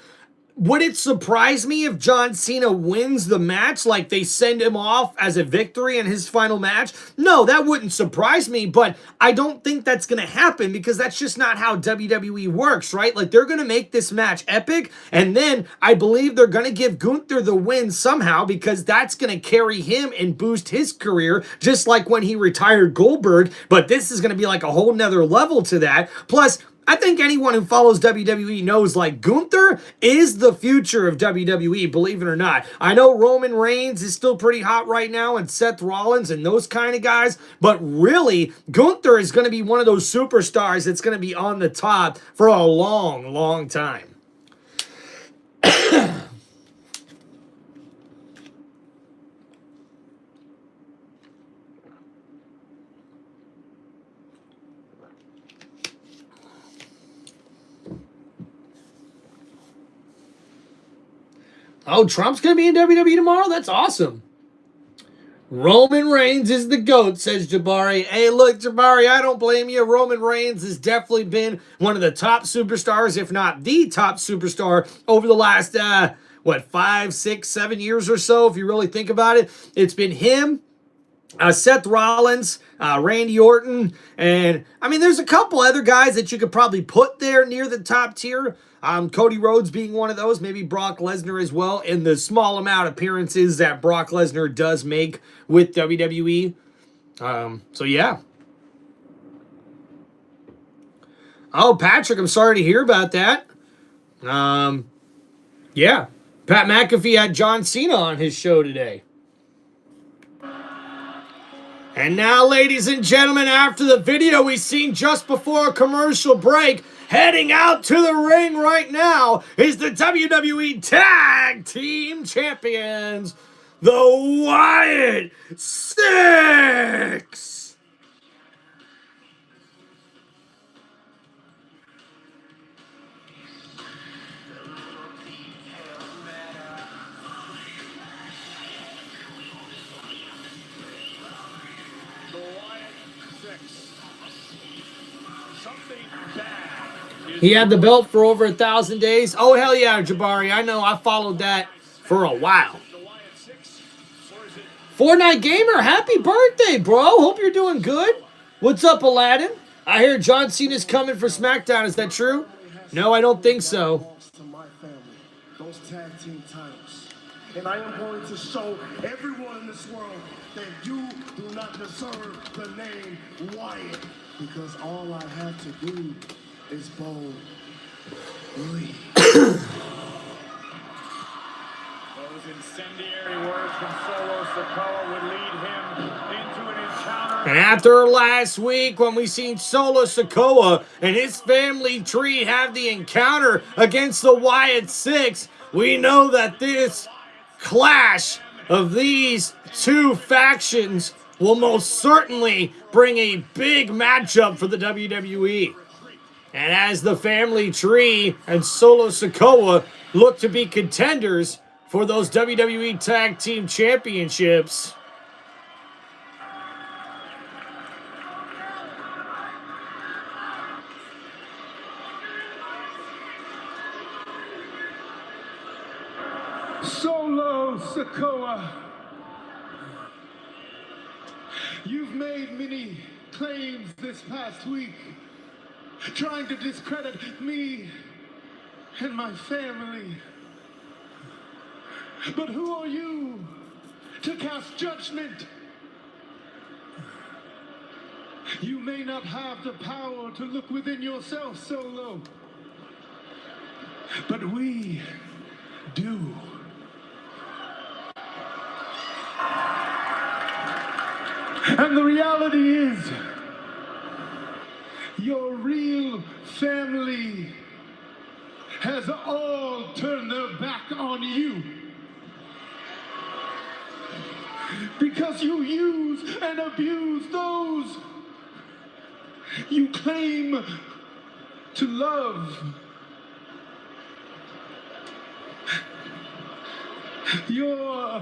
would it surprise me if John Cena wins the match, like they send him off as a victory in his final match? No, that wouldn't surprise me, but I don't think that's going to happen because that's just not how WWE works, right? Like, they're going to make this match epic, and then I believe they're going to give Gunther the win somehow because that's going to carry him and boost his career, just like when he retired Goldberg, but this is going to be like a whole nother level to that. Plus, I think anyone who follows WWE knows, like, Gunther is the future of WWE, believe it or not. I know Roman Reigns is still pretty hot right now, and Seth Rollins and those kind of guys, but really, Gunther is going to be one of those superstars that's going to be on the top for a long, long time. Oh, Trump's going to be in WWE tomorrow? That's awesome. Roman Reigns is the GOAT, says Jabari. Hey, look, Jabari, I don't blame you. Roman Reigns has definitely been one of the top superstars, if not the top superstar, over the last, 5, 6, 7 years or so, if you really think about it. It's been him, Seth Rollins, Randy Orton, and I mean, there's a couple other guys that you could probably put there near the top tier. Cody Rhodes being one of those, maybe Brock Lesnar as well, in the small amount of appearances that Brock Lesnar does make with WWE. So yeah. Oh, Patrick, I'm sorry to hear about that. Yeah. Pat McAfee had John Cena on his show today. And now, ladies and gentlemen, after the video we seen just before a commercial break, heading out to the ring right now is the WWE Tag Team Champions, the Wyatt Six. He had the belt for over 1,000 days. Oh, hell yeah, Jabari. I know. I followed that for a while. Fortnite Gamer, happy birthday, bro. Hope you're doing good. What's up, Aladdin? I hear John Cena's coming for SmackDown. Is that true? No, I don't think so. Those tag team titles. And I am going to show everyone in this world that you do not deserve the name Wyatt. Because all I have to do is bold. Leave. Those incendiary words from Solo Sikoa would lead him into an encounter. And after last week, when we seen Solo Sikoa and his family tree have the encounter against the Wyatt Six, we know that this clash of these two factions will most certainly bring a big matchup for the WWE. And as the family tree and Solo Sikoa look to be contenders for those WWE Tag Team Championships, Solo Sikoa, you've made many claims this past week, trying to discredit me and my family. But who are you to cast judgment? You may not have the power to look within yourself, Solo, but we do. And the reality is, your real family has all turned their back on you. Because you use and abuse those you claim to love. You're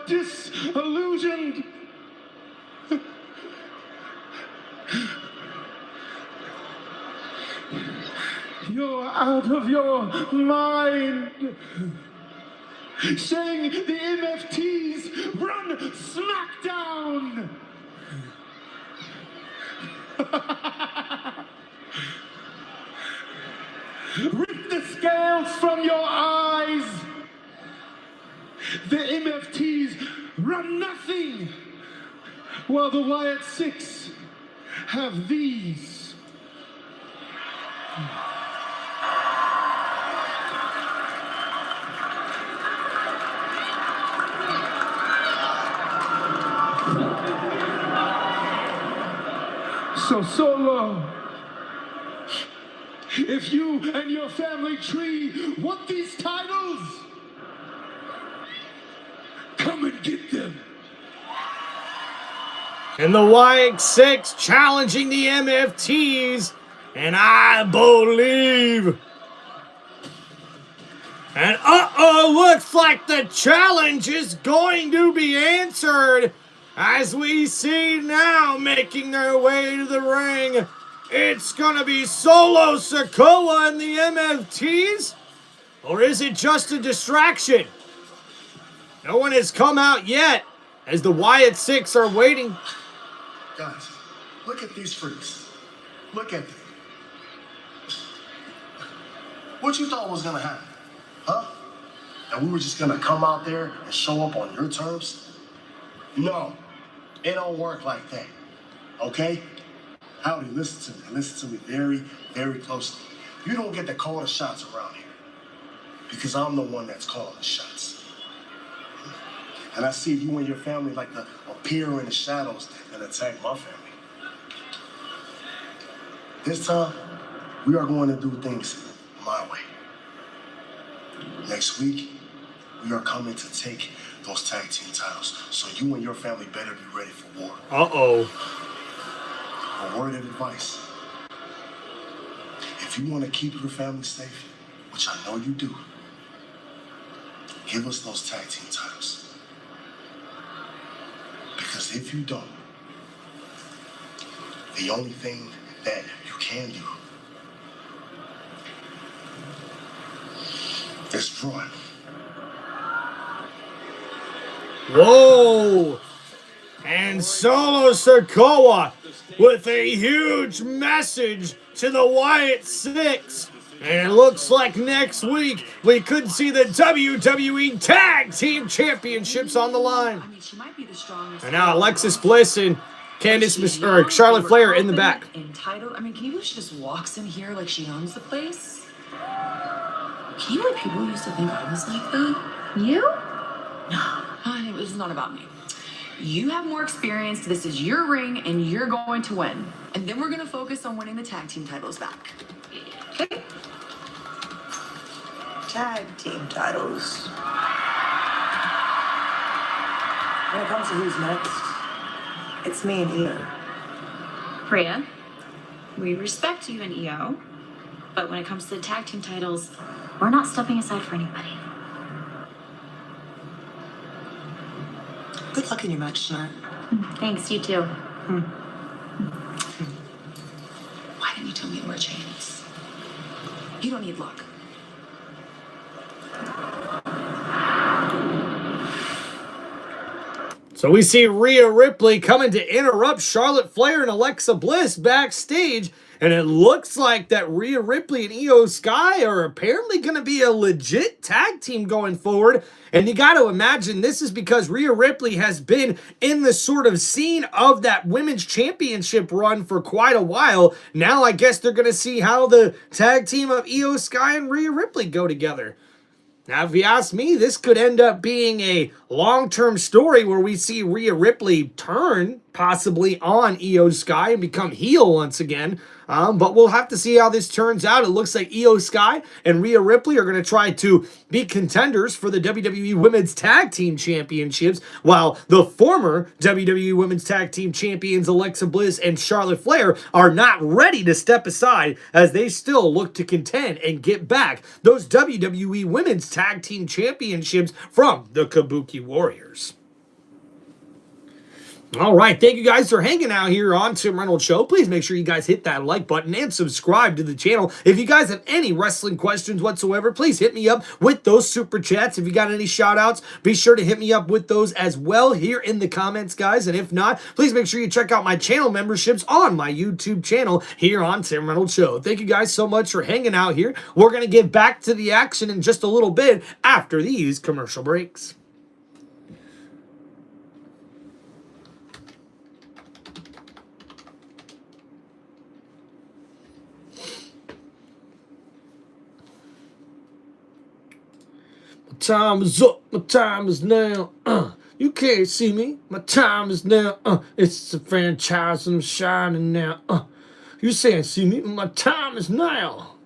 disillusioned. You're out of your mind. Saying the MFTs run SmackDown. Rip the scales from your eyes. The MFTs run nothing, while the Wyatt Six have these. So Solo, if you and your family tree want these titles, come and get them. And the Wyatt Six challenging the MFTs, and I believe. And looks like the challenge is going to be answered. As we see now making their way to the ring, it's going to be Solo Sikoa and the MFTs Or is it just a distraction? No one has come out yet, as the Wyatt Six are waiting. Guys, look at these freaks. Look at them. What you thought was gonna happen? Huh? That we were just gonna come out there and show up on your terms? No, it don't work like that. Okay? Howdy, listen to me. Listen to me very, very closely. You don't get to call the shots around here. Because I'm the one that's calling the shots. And I see you and your family like to appear in the shadows and attack my family. This time, we are going to do things my way. Next week, we are coming to take those tag team titles. So you and your family better be ready for war. Uh-oh. A word of advice. If you want to keep your family safe, which I know you do, give us those tag team titles. Because if you don't, the only thing that you can do is run. Whoa! And Solo Sikoa with a huge message to the Wyatt Six. And it looks like next week we could see the WWE Tag Team Championships on the line. I mean, she might be the strongest. And now Alexis Bliss and Charlotte Flair in the back. Entitled. I mean, can you believe she just walks in here like she owns the place? Can you believe people used to think I was like that? You? No, this is not about me. You have more experience. This is your ring, and you're going to win. And then we're going to focus on winning the tag team titles back. Okay? Tag team titles. When it comes to who's next, it's me and Io. Priya, we respect you and EO, but when it comes to the tag team titles, we're not stepping aside for anybody. Good luck in your match tonight. Thanks, you too. Why didn't you tell me to wear chains? You don't need luck. So we see Rhea Ripley coming to interrupt Charlotte Flair and Alexa Bliss backstage. And it looks like that Rhea Ripley and Io Sky are apparently going to be a legit tag team going forward. And you got to imagine this is because Rhea Ripley has been in the sort of scene of that women's championship run for quite a while. Now I guess they're going to see how the tag team of Io Sky and Rhea Ripley go together. Now, if you ask me, this could end up being a long-term story where we see Rhea Ripley turn possibly on Io Sky and become heel once again. But we'll have to see how this turns out. It looks like Io Sky and Rhea Ripley are going to try to be contenders for the WWE Women's Tag Team Championships, while the former WWE Women's Tag Team Champions Alexa Bliss and Charlotte Flair are not ready to step aside as they still look to contend and get back those WWE Women's Tag Team Championships from the Kabuki Warriors. All right, thank you guys for hanging out here on Tim Reynolds Show. Please make sure you guys hit that like button and subscribe to the channel. If you guys have any wrestling questions whatsoever, please hit me up with those super chats. If you got any shout outs, be sure to hit me up with those as well here in the comments, guys. And if not, please make sure you check out my channel memberships on my YouTube channel here on Tim Reynolds Show. Thank you guys so much for hanging out here. We're going to get back to the action in just a little bit after these commercial breaks. Time is up, my time is now. You can't see me, my time is now. It's a franchise and I'm shining now. You can't see me, my time is now.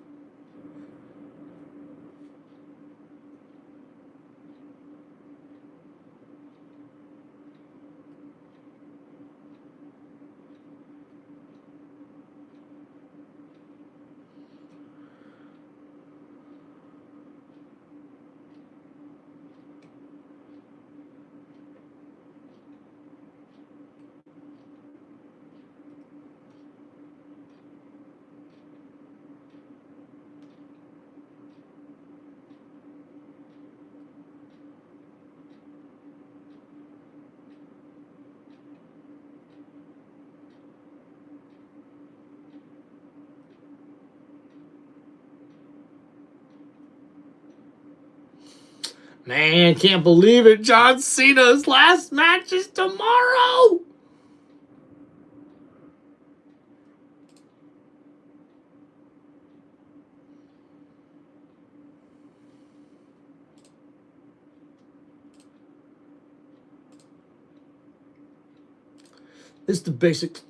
Man, can't believe it. John Cena's last match is tomorrow. It's the basic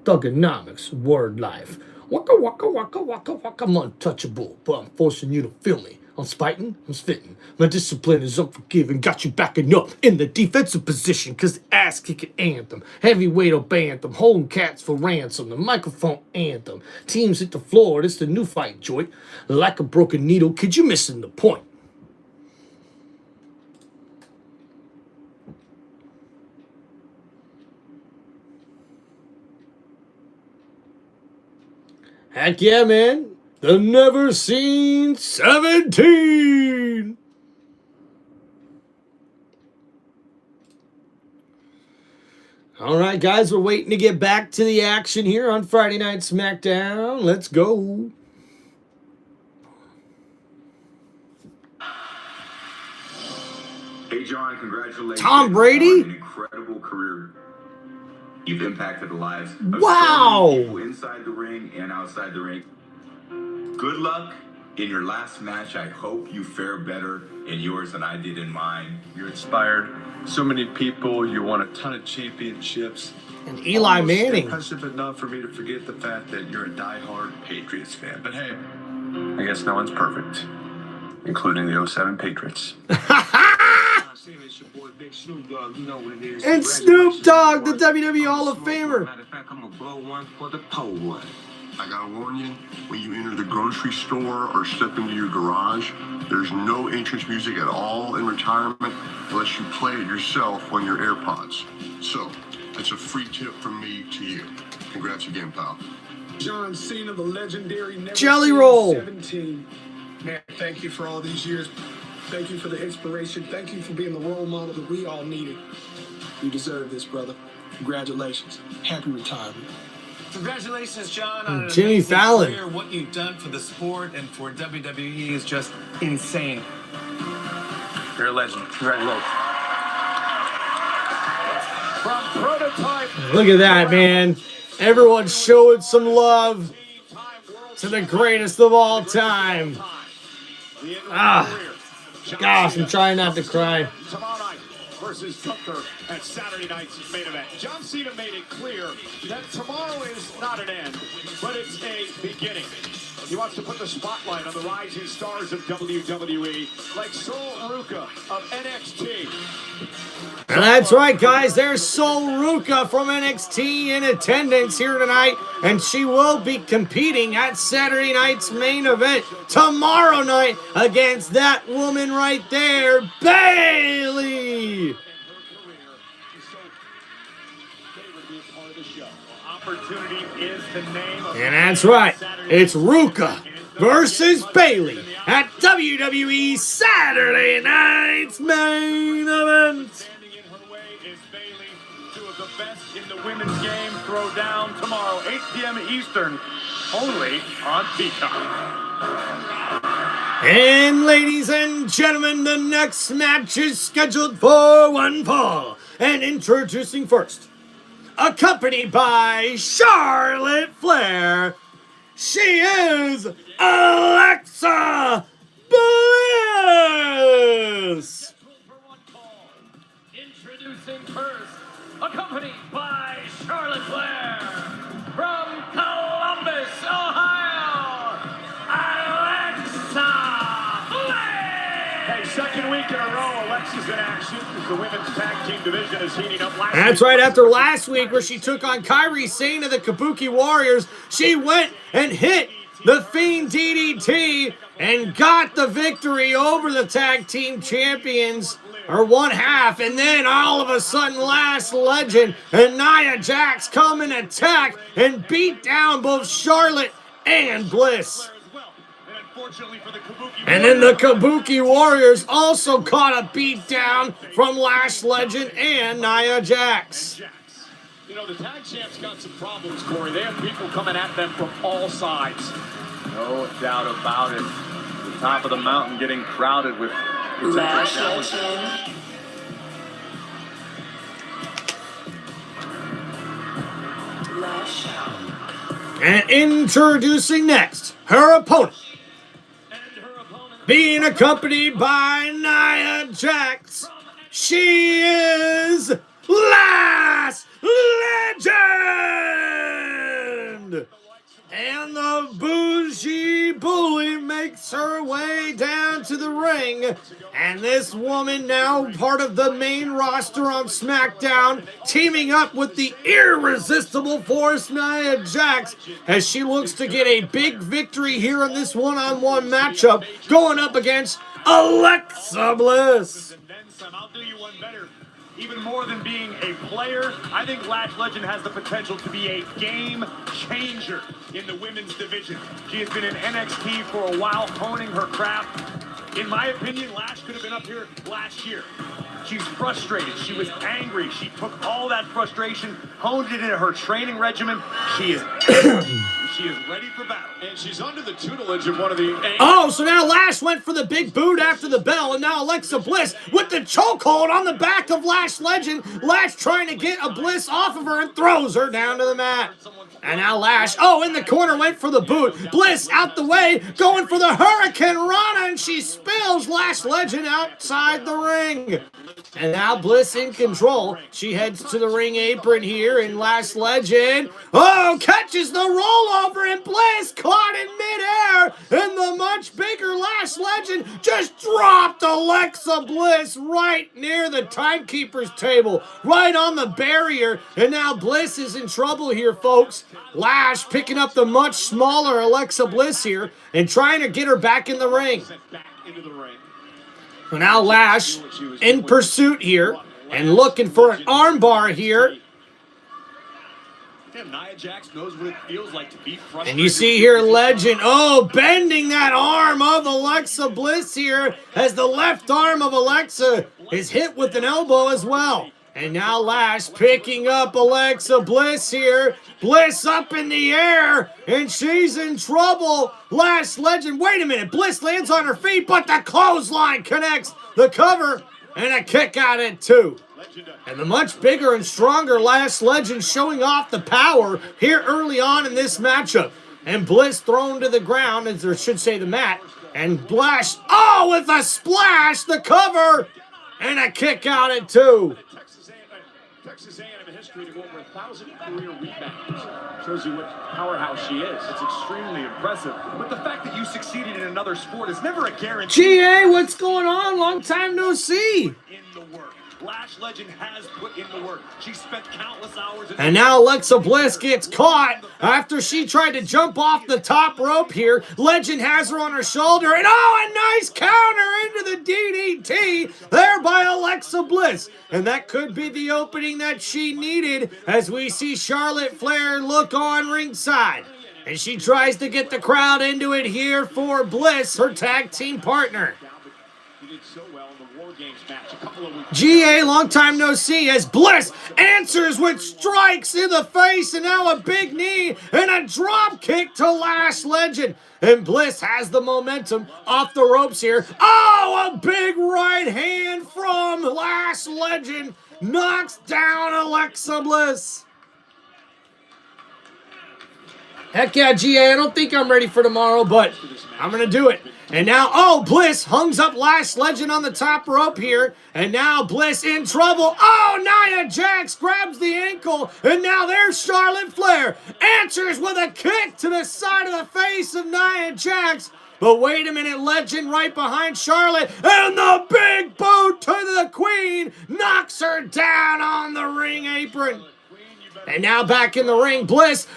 thugonomics word life. Waka waka waka waka waka. I'm untouchable, but I'm forcing you to feel me. I'm spiting, I'm spitting. My discipline is unforgiving. Got you backing up in the defensive position, cause the ass kicking anthem. Heavyweight or bantam, holding cats for ransom. The microphone anthem. Teams hit the floor, it's the new fight joint. Like a broken needle, kid, you missing the point. Heck yeah, man. The Never Seen 17. All right, guys, we're waiting to get back to the action here on Friday Night SmackDown. Let's go. Hey, John, congratulations. Tom Brady? On an incredible career. You've impacted the lives of Wow. so many people inside the ring and outside the ring. Good luck in your last match. I hope you fare better in yours than I did in mine. You inspired so many people. You won a ton of championships. And Eli Manning. Impressive enough for me to forget the fact that you're a diehard Patriots fan. But hey, I guess no one's perfect, including the 07 Patriots. And Snoop Dogg, the WWE Hall of Famer. Matter of fact, I'm gonna blow one for the pole one. I gotta warn you, when you enter the grocery store or step into your garage, there's no entrance music at all in retirement unless you play it yourself on your AirPods. So, that's a free tip from me to you. Congrats again, pal. John Cena, the legendary Never Jelly Seen Roll. 17. Man, thank you for all these years. Thank you for the inspiration. Thank you for being the role model that we all needed. You deserve this, brother. Congratulations. Happy retirement. Congratulations, John, on an Jimmy amazing Fallon. career. What you've done for the sport and for WWE is just insane. You're a legend. Congratulations. From prototype. Look at that, man. Everyone showing some love to the greatest of all time. Ah, gosh, I'm trying not to cry. Tomorrow night versus Tucker at Saturday night's main event. John Cena made it clear that tomorrow is not an end, but it's a beginning. He wants to put the spotlight on the rising stars of WWE, like Sol Ruca of NXT. And that's right, guys. There's Sol Ruca from NXT in attendance here tonight, and she will be competing at Saturday night's main event tomorrow night against that woman right there, Bayley. Opportunity is the name of And that's right. It's Ruca versus Bayley at WWE Saturday night's main event. Standing in her way is Bayley, two of the best in the women's game. Throw down tomorrow, 8 p.m. Eastern, only on Peacock. And ladies and gentlemen, the next match is scheduled for one fall. And introducing first, accompanied by Charlotte Flair, she is Alexa Bliss. Introducing first, accompanied by Charlotte Flair, from Columbus, Ohio, Alexa Bliss. Hey, second week in a row, Alexa's in action as the women's tag team division is heating up. That's right, after last week where she took on Kairi Sane of the Kabuki Warriors, she went and hit the Fiend DDT and got the victory over the tag team champions, or one half, and then all of a sudden Last Legend and Nia Jax come and attack and beat down both Charlotte and Bliss. And then the Kabuki Warriors also caught a beat down from Last Legend and Nia Jax. You know, the tag champs got some problems, Corey. They have people coming at them from all sides. No doubt about it. The top of the mountain getting crowded with Lash Legend. Lash out. And introducing next, her opponent. Being accompanied by Nia Jax, she is Lash Legend! And the bougie bully makes her way down to the ring. And this woman, now part of the main roster on SmackDown, teaming up with the irresistible force Nia Jax, as she looks to get a big victory here in this one-on-one matchup, going up against Alexa Bliss. I'll do you one better. Even more than being a player, I think Lash Legend has the potential to be a game changer in the women's division. She has been in NXT for a while, honing her craft. In my opinion, Lash could have been up here last year. She's frustrated. She was angry. She took all that frustration, honed it into her training regimen. She is ready for battle. And she's under the tutelage of one of the... Oh, so now Lash went for the big boot after the bell, and now Alexa Bliss with the chokehold on the back of Lash Legend. Lash trying to get a Bliss off of her and throws her down to the mat. And now Lash, in the corner, went for the boot. Bliss out the way, going for the Hurricane Rana, and she spills Lash Legend outside the ring. And now Bliss in control. She heads to the ring apron here, and Lash Legend, catches the rollover, and Bliss caught in midair, and the much bigger Lash Legend just dropped Alexa Bliss right near the timekeeper's table, right on the barrier, and now Bliss is in trouble here, folks. Lash picking up the much smaller Alexa Bliss here and trying to get her back in the ring. So now Lash in pursuit here and looking for an armbar here. Nia Jax knows what it feels like to be frustrated. And you see here Legend, bending that arm of Alexa Bliss here as the left arm of Alexa is hit with an elbow as well. And now Lash picking up Alexa Bliss here. Bliss up in the air, and she's in trouble. Lash Legend, wait a minute. Bliss lands on her feet, but the clothesline connects the cover, and a kick out at 2. And the much bigger and stronger Lash Legend showing off the power here early on in this matchup. And Bliss thrown to the ground, as I should say the mat. And Lash, with a splash, the cover, and a kick out at 2. Texas A&M history to go over 1,000 career rebounds. Shows you what powerhouse she is. It's extremely impressive. But the fact that you succeeded in another sport is never a guarantee. GA, what's going on? Long time no see. In the work. Lash Legend has put in the work. She spent countless hours. And now Alexa Bliss gets caught after she tried to jump off the top rope here. Legend has her on her shoulder, and a nice counter into the DDT there by Alexa Bliss. And that could be the opening that she needed as we see Charlotte Flair look on ringside. And she tries to get the crowd into it here for Bliss, her tag team partner. GA, long time no see, as Bliss answers with strikes in the face, and now a big knee and a drop kick to Lash Legend. And Bliss has the momentum off the ropes here. A big right hand from Lash Legend knocks down Alexa Bliss. Heck yeah, GA, I don't think I'm ready for tomorrow, but I'm going to do it. And now, Bliss hungs up Lash Legend on the top rope here. And now Bliss in trouble. Nia Jax grabs the ankle. And now there's Charlotte Flair. Answers with a kick to the side of the face of Nia Jax. But wait a minute, Legend right behind Charlotte. And the big boot to the Queen knocks her down on the ring apron. And now back in the ring, Bliss,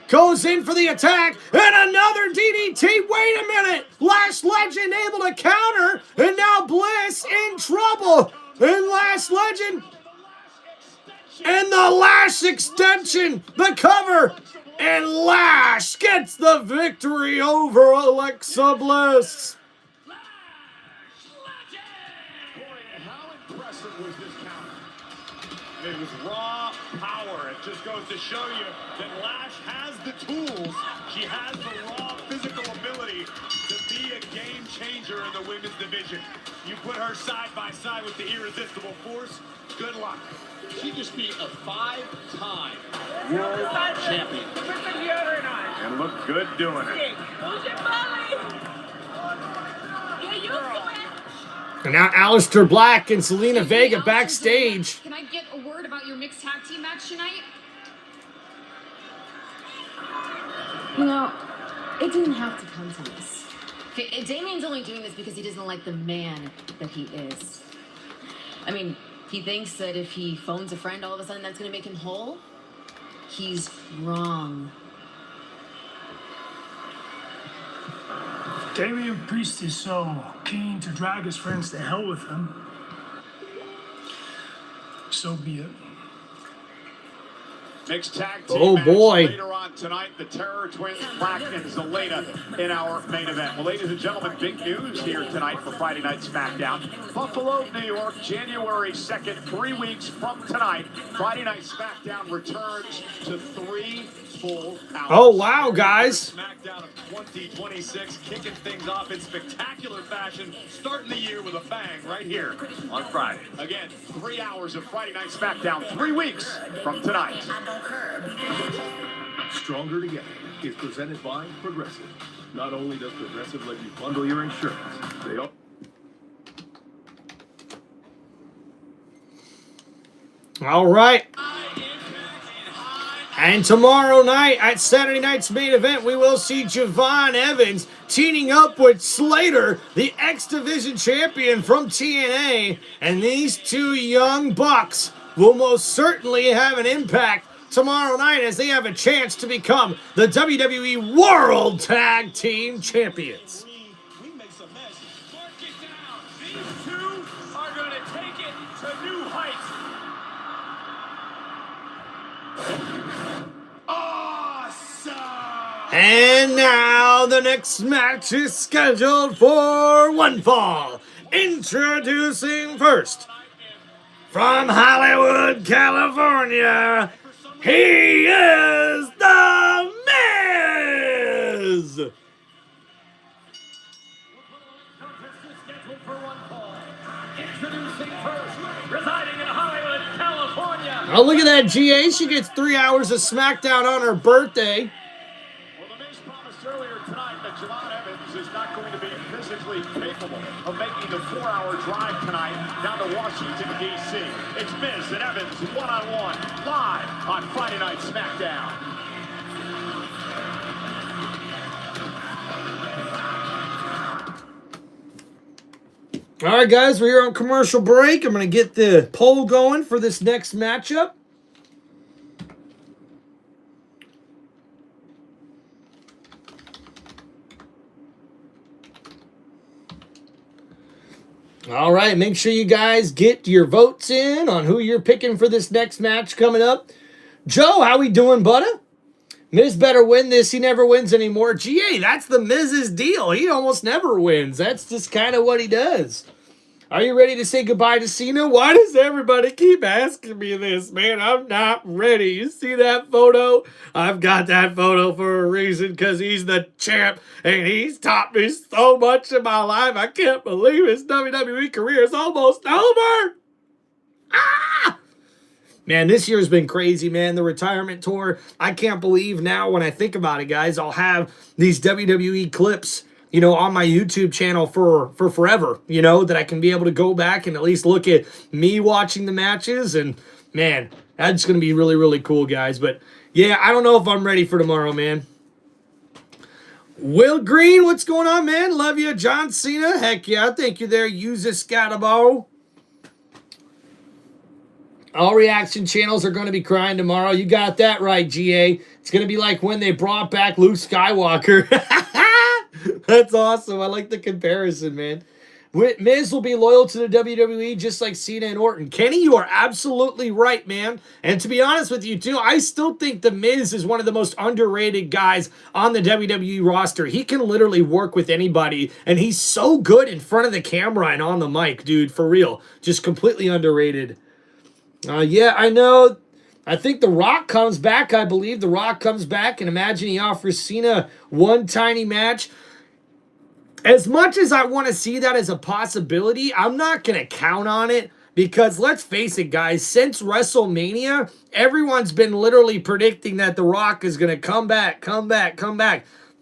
goes in for the attack, and another DDT. Wait a minute, Lash Legend able to counter, and now Bliss in trouble. And Lash Legend, and the Lash extension, the cover, and Lash gets the victory over Alexa Bliss. How impressive was this counter? It was raw power. It just goes to show you that Lash has the tools. She has the raw physical ability to be a game changer. changer in the women's division. You put her side by side with the irresistible force, good luck. She just beat a 5-time world champion. And look good doing it. And now Aleister Black and Selena Vega backstage. Can I get a word about your mixed tag team match tonight? You know, it didn't have to come to this. Okay, Damien's only doing this because he doesn't like the man that he is. I mean, he thinks that if he phones a friend, all of a sudden that's going to make him whole. He's wrong. Damian Priest is so keen to drag his friends to hell with him. So be it. Mixed tag team Oh, match boy. later on tonight. The Terror Twins, Black and Zelina in our main event. Well, ladies and gentlemen, big news here tonight for Friday Night SmackDown. Buffalo, New York, January 2nd, 3 weeks from tonight. Friday Night SmackDown returns to 3 full hours. Oh, wow, guys. SmackDown of 2026, kicking things off in spectacular fashion, starting the year with a bang right here on Friday. Again, 3 hours of Friday Night SmackDown, 3 weeks from tonight. Stronger Together is presented by Progressive. Not only does Progressive let you bundle your insurance, they also... All right. And tomorrow night at Saturday night's main event, we will see Javon Evans teaming up with Slater, the X Division champion from TNA. And these two young bucks will most certainly have an impact tomorrow night as they have a chance to become the WWE World Tag Team Champions. We make some mess. Mark it down. These two are going to take it to new heights. Awesome! And now the next match is scheduled for one fall. Introducing first, from Hollywood, California, he is The Miz! Introducing first, residing in Hollywood, California. Oh, look at that, GA. She gets 3 hours of SmackDown on her birthday. Well, the Miz promised earlier tonight that Javon Evans is not going to be physically capable of making the 4-hour drive tonight down to Washington, D.C. It's Miz and Evans one-on-one live on Friday Night SmackDown. All right, guys, we're here on commercial break. I'm going to get the poll going for this next matchup. All right, make sure you guys get your votes in on who you're picking for this next match coming up. Joe, how we doing, budda? Miz better win this. He never wins anymore. GA, that's the Miz's deal. He almost never wins. That's just kind of what he does. Are you ready to say goodbye to Cena? Why does everybody keep asking me this, man? I'm not ready. You see that photo? I've got that photo for a reason, because he's the champ, and he's taught me so much in my life. I can't believe his WWE career is almost over. Ah! Man, this year's been crazy, man. The retirement tour. I can't believe now when I think about it, guys, I'll have these WWE clips, you know, on my YouTube channel for forever, you know, that I can be able to go back and at least look at me watching the matches. And, man, that's going to be really, really cool, guys. But, yeah, I don't know if I'm ready for tomorrow, man. Will Green, what's going on, man? Love you. John Cena, heck yeah. Thank you there. Use a Scatabo. All reaction channels are going to be crying tomorrow. You got that right, GA. It's going to be like when they brought back Luke Skywalker. That's awesome. I like the comparison, man. Miz will be loyal to the WWE just like Cena and Orton. Kenny, you are absolutely right, man. And to be honest with you, too, I still think The Miz is one of the most underrated guys on the WWE roster. He can literally work with anybody, and he's so good in front of the camera and on the mic, dude, for real. Just completely underrated. Yeah, I know. I think The Rock comes back. I believe The Rock comes back, and imagine he offers Cena one tiny match. as much as I want to see that as a possibility, I'm not going to count on it because let's face it, guys, since WrestleMania, everyone's been literally predicting that The Rock is going to come back.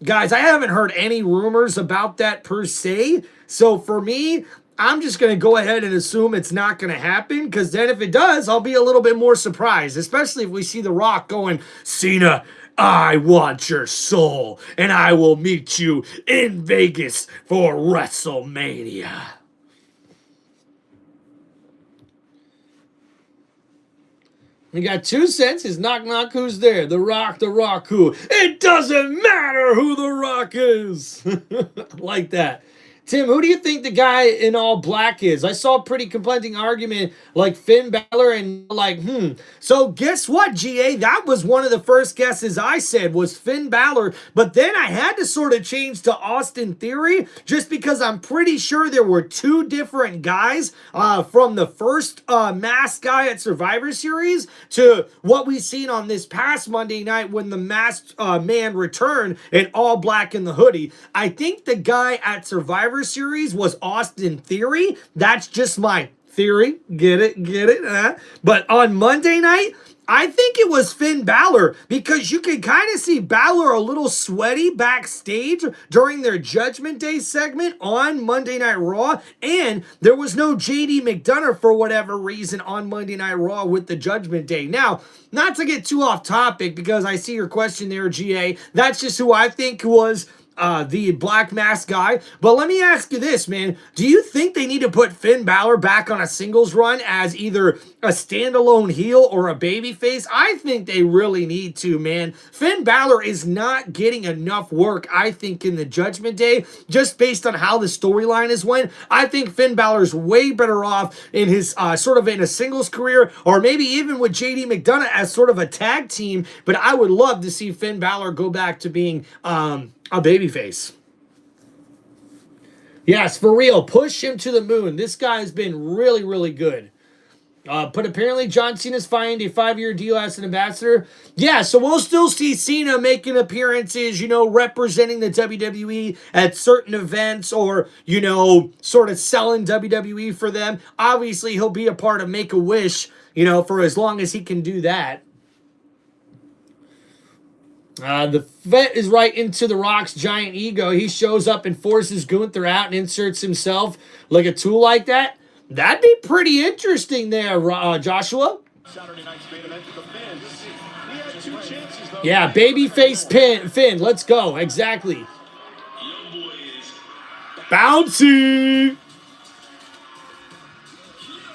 Guys, I haven't heard any rumors about that per se. So for me, I'm just going to go ahead and assume it's not going to happen because then if it does, I'll be a little bit more surprised, especially if we see The Rock going, Cena, I want your soul, and I will meet you in Vegas for WrestleMania. We got 2 cents. Is knock knock, who's there? The Rock who? It doesn't matter who The Rock is. Like that. Tim, who do you think the guy in all black is? I saw a pretty complaining argument like Finn Balor and like, So guess what, GA? That was one of the first guesses I said was Finn Balor. But then I had to sort of change to Austin Theory just because I'm pretty sure there were 2 different guys from the first masked guy at Survivor Series to what we've seen on this past Monday night when the masked man returned in all black in the hoodie. I think the guy at Survivor Series was Austin Theory. That's just my theory. Get it? But on Monday night, I think it was Finn Balor because you can kind of see Balor a little sweaty backstage during their Judgment Day segment on Monday Night Raw, and there was no JD McDonough for whatever reason on Monday Night Raw with the Judgment Day. Now, not to get too off topic because I see your question there, GA, that's just who I think was the black mask guy. But let me ask you this, man. Do you think they need to put Finn Balor back on a singles run as either a standalone heel or a babyface? I think they really need to, man. Finn Balor is not getting enough work, I think, in the Judgment Day, just based on how the storyline is went. I think Finn Balor's way better off in his sort of in a singles career, or maybe even with JD McDonough as sort of a tag team. But I would love to see Finn Balor go back to being a babyface. Yes, for real. Push him to the moon. This guy's been really, really good. But apparently John Cena's signed a 5-year deal as an ambassador. Yeah, so we'll still see Cena making appearances, representing the WWE at certain events or, sort of selling WWE for them. Obviously, he'll be a part of Make-A-Wish, for as long as he can do that. The vet is right into The Rock's giant ego. He shows up and forces Gunther out and inserts himself like a tool like that. That'd be pretty interesting there, Joshua. Yeah, babyface Finn. Let's go. Exactly. Bouncy.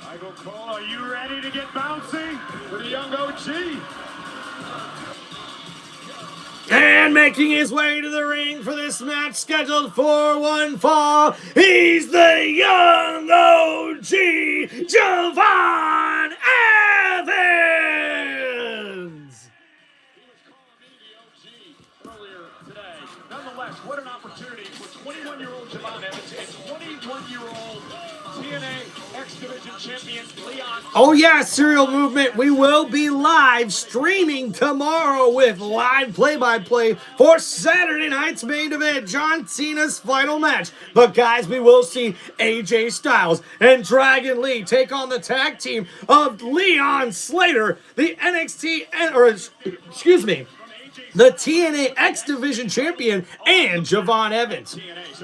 Michael Cole, are you ready to get bouncy for the young OG? And making his way to the ring for this match scheduled for one fall, he's the young OG, Javon Evans! Earlier today. Nonetheless, what an opportunity for 21-year-old Javon Evans and 21-year-old TNA X Division champion Leon. Oh yeah, Serial Movement, we will be live streaming tomorrow with live play-by-play for Saturday night's main event, John Cena's final match. But guys, we will see AJ Styles and Dragon Lee take on the tag team of Leon Slater, the the TNA X Division champion, and Javon Evans.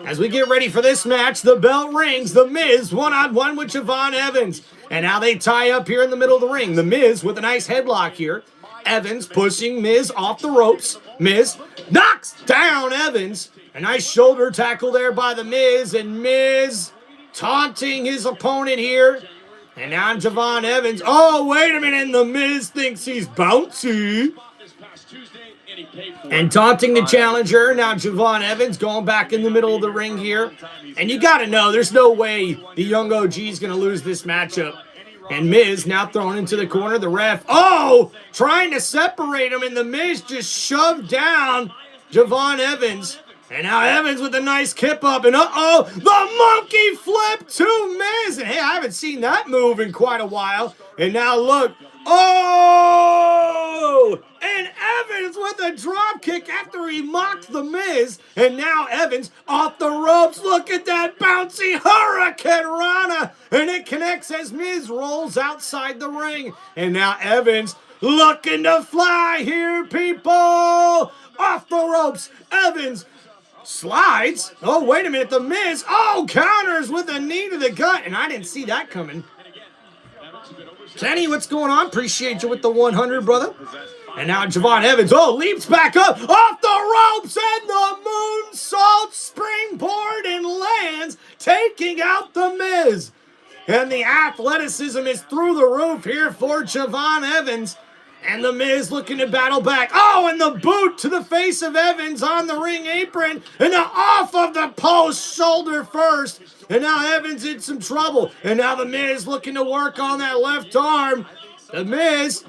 As we get ready for this match, the bell rings. The Miz one-on-one with Javon Evans. And now they tie up here in the middle of the ring. The Miz with a nice headlock here. Evans pushing Miz off the ropes. Miz knocks down Evans. A nice shoulder tackle there by the Miz. And Miz taunting his opponent here. And now Javon Evans. Oh, wait a minute. And the Miz thinks he's bouncy. And taunting the challenger. Now Javon Evans going back in the middle of the ring here. And you got to know, there's no way the young OG is going to lose this matchup. And Miz now thrown into the corner. The ref, trying to separate him. And the Miz just shoved down Javon Evans. And now Evans with a nice kip up. And the monkey flip to Miz. And hey, I haven't seen that move in quite a while. And now look. And Evans with a drop kick after he mocked The Miz. And now Evans off the ropes. Look at that bouncy Hurricane Rana. And it connects as Miz rolls outside the ring. And now Evans looking to fly here, people. Off the ropes. Evans slides. Oh, wait a minute. The Miz. Oh, counters with a knee to the gut. And I didn't see that coming. Kenny, what's going on? Appreciate you with the 100, brother. And now Javon Evans, leaps back up off the ropes and the moonsault springboard and lands, taking out The Miz. And the athleticism is through the roof here for Javon Evans. And The Miz looking to battle back. Oh, and the boot to the face of Evans on the ring apron. And now off of the post, shoulder first. And now Evans in some trouble. And now The Miz looking to work on that left arm. The Miz,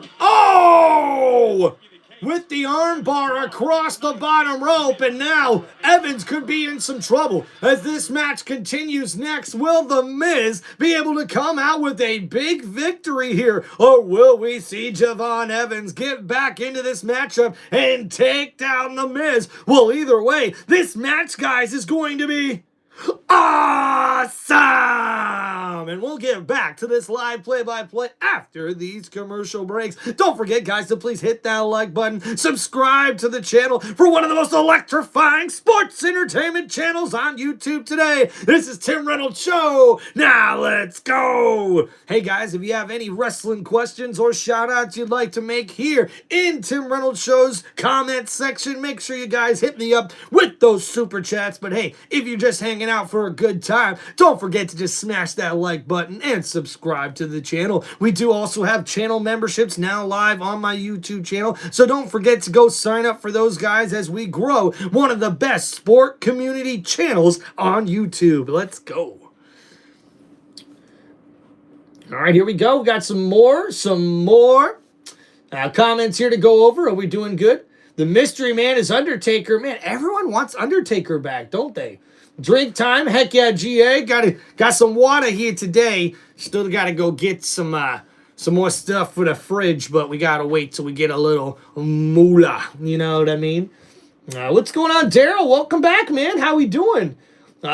with the arm bar across the bottom rope, and now Evans could be in some trouble as this match continues next. Will The Miz be able to come out with a big victory here, or will we see Javon Evans get back into this matchup and take down The Miz? Well, either way, this match, guys, is going to be awesome! And we'll get back to this live play-by-play after these commercial breaks. Don't forget, guys, to please hit that like button, subscribe to the channel for one of the most electrifying sports entertainment channels on YouTube today. This is Tim Reynolds Show. Now let's go! Hey, guys, if you have any wrestling questions or shout-outs you'd like to make here in Tim Reynolds Show's comment section, make sure you guys hit me up with those super chats. But hey, if you're just hanging out for a good time, don't forget to just smash that like button and subscribe to the channel. We do also have channel memberships now live on my YouTube channel, so don't forget to go sign up for those guys as we grow one of the best sport community channels on YouTube. Let's go. All right, here we go. We got some more comments here to go over. Are we doing good? The mystery man is Undertaker. Man, everyone wants Undertaker back, don't they? Drink time, heck yeah, GA. Got some water here today. Still got to go get some more stuff for the fridge, but we got to wait till we get a little moolah. You know what I mean? What's going on, Daryl? Welcome back, man. How we doing?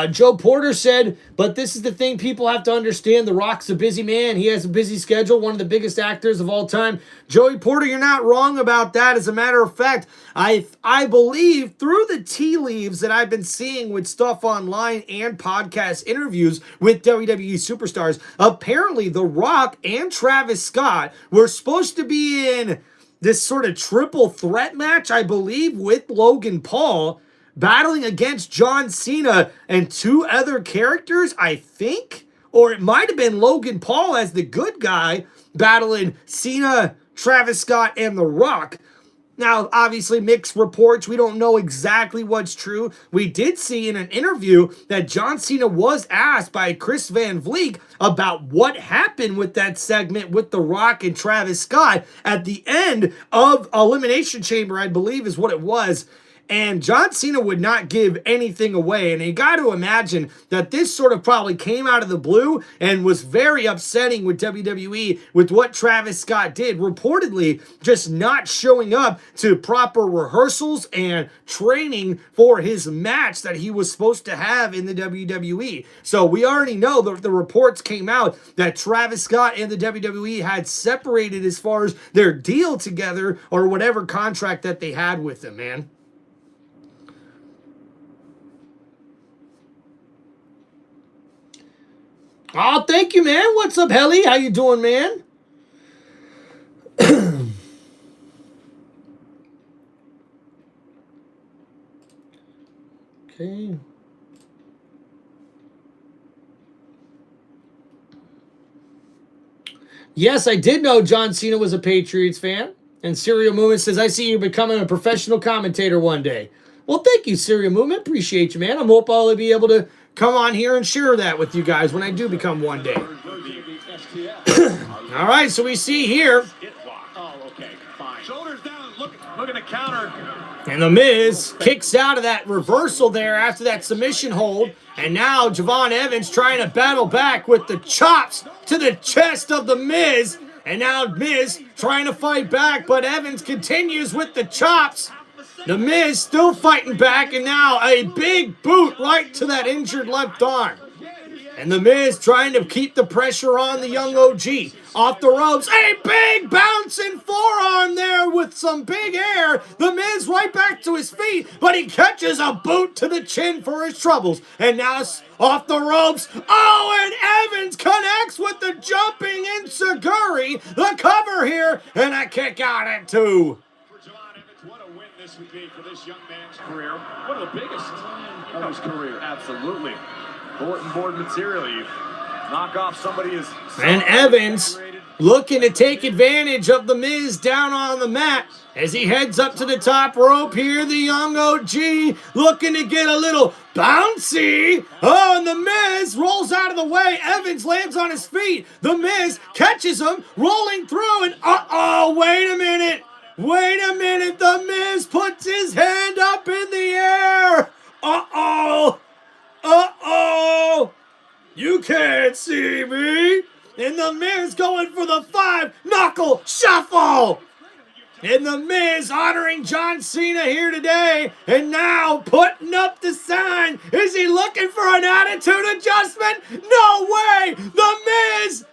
Joe Porter said, but this is the thing people have to understand. The Rock's a busy man. He has a busy schedule, one of the biggest actors of all time. Joey Porter, you're not wrong about that. As a matter of fact, I believe through the tea leaves that I've been seeing with stuff online and podcast interviews with WWE superstars, apparently The Rock and Travis Scott were supposed to be in this sort of triple threat match, I believe, with Logan Paul, battling against John Cena and two other characters, I think. Or it might have been Logan Paul as the good guy battling Cena, Travis Scott, and The Rock. Now, obviously, mixed reports. We don't know exactly what's true. We did see in an interview that John Cena was asked by Chris Van Vliet about what happened with that segment with The Rock and Travis Scott at the end of Elimination Chamber, I believe is what it was. And John Cena would not give anything away. And you got to imagine that this sort of probably came out of the blue and was very upsetting with WWE with what Travis Scott did. Reportedly, just not showing up to proper rehearsals and training for his match that he was supposed to have in the WWE. So we already know that the reports came out that Travis Scott and the WWE had separated as far as their deal together or whatever contract that they had with them, man. Oh, thank you, man. What's up, Helly? How you doing, man? Okay. Yes, I did know John Cena was a Patriots fan. And Serial Movement says, I see you becoming a professional commentator one day. Well, thank you, Serial Movement. Appreciate you, man. I hope I'll be able to come on here and share that with you guys when I do become one day. All right, so we see here. Shoulders down, looking to counter. And The Miz kicks out of that reversal there after that submission hold. And now Javon Evans trying to battle back with the chops to the chest of The Miz. And now Miz trying to fight back, but Evans continues with the chops. The Miz still fighting back, and now a big boot right to that injured left arm. And the Miz trying to keep the pressure on the young OG. Off the ropes, a big bouncing forearm there with some big air. The Miz right back to his feet, but he catches a boot to the chin for his troubles. And now it's off the ropes. Oh, and Evans connects with the jumping Enziguri. The cover here, and a kick out at 2. What a win this would be for this young man's career. One of the biggest of his career. Absolutely. Bulletin board material. You knock off somebody as... And Evans looking to take advantage of the Miz down on the mat as he heads up to the top rope here. The young OG looking to get a little bouncy. Oh, and the Miz rolls out of the way. Evans lands on his feet. The Miz catches him, rolling through, and wait a minute. Wait a minute. The Miz puts his hand up in the air. You can't see me. And the Miz going for the 5-knuckle shuffle. And the Miz honoring John Cena here today. And now putting up the sign. Is he looking for an attitude adjustment? No way. The Miz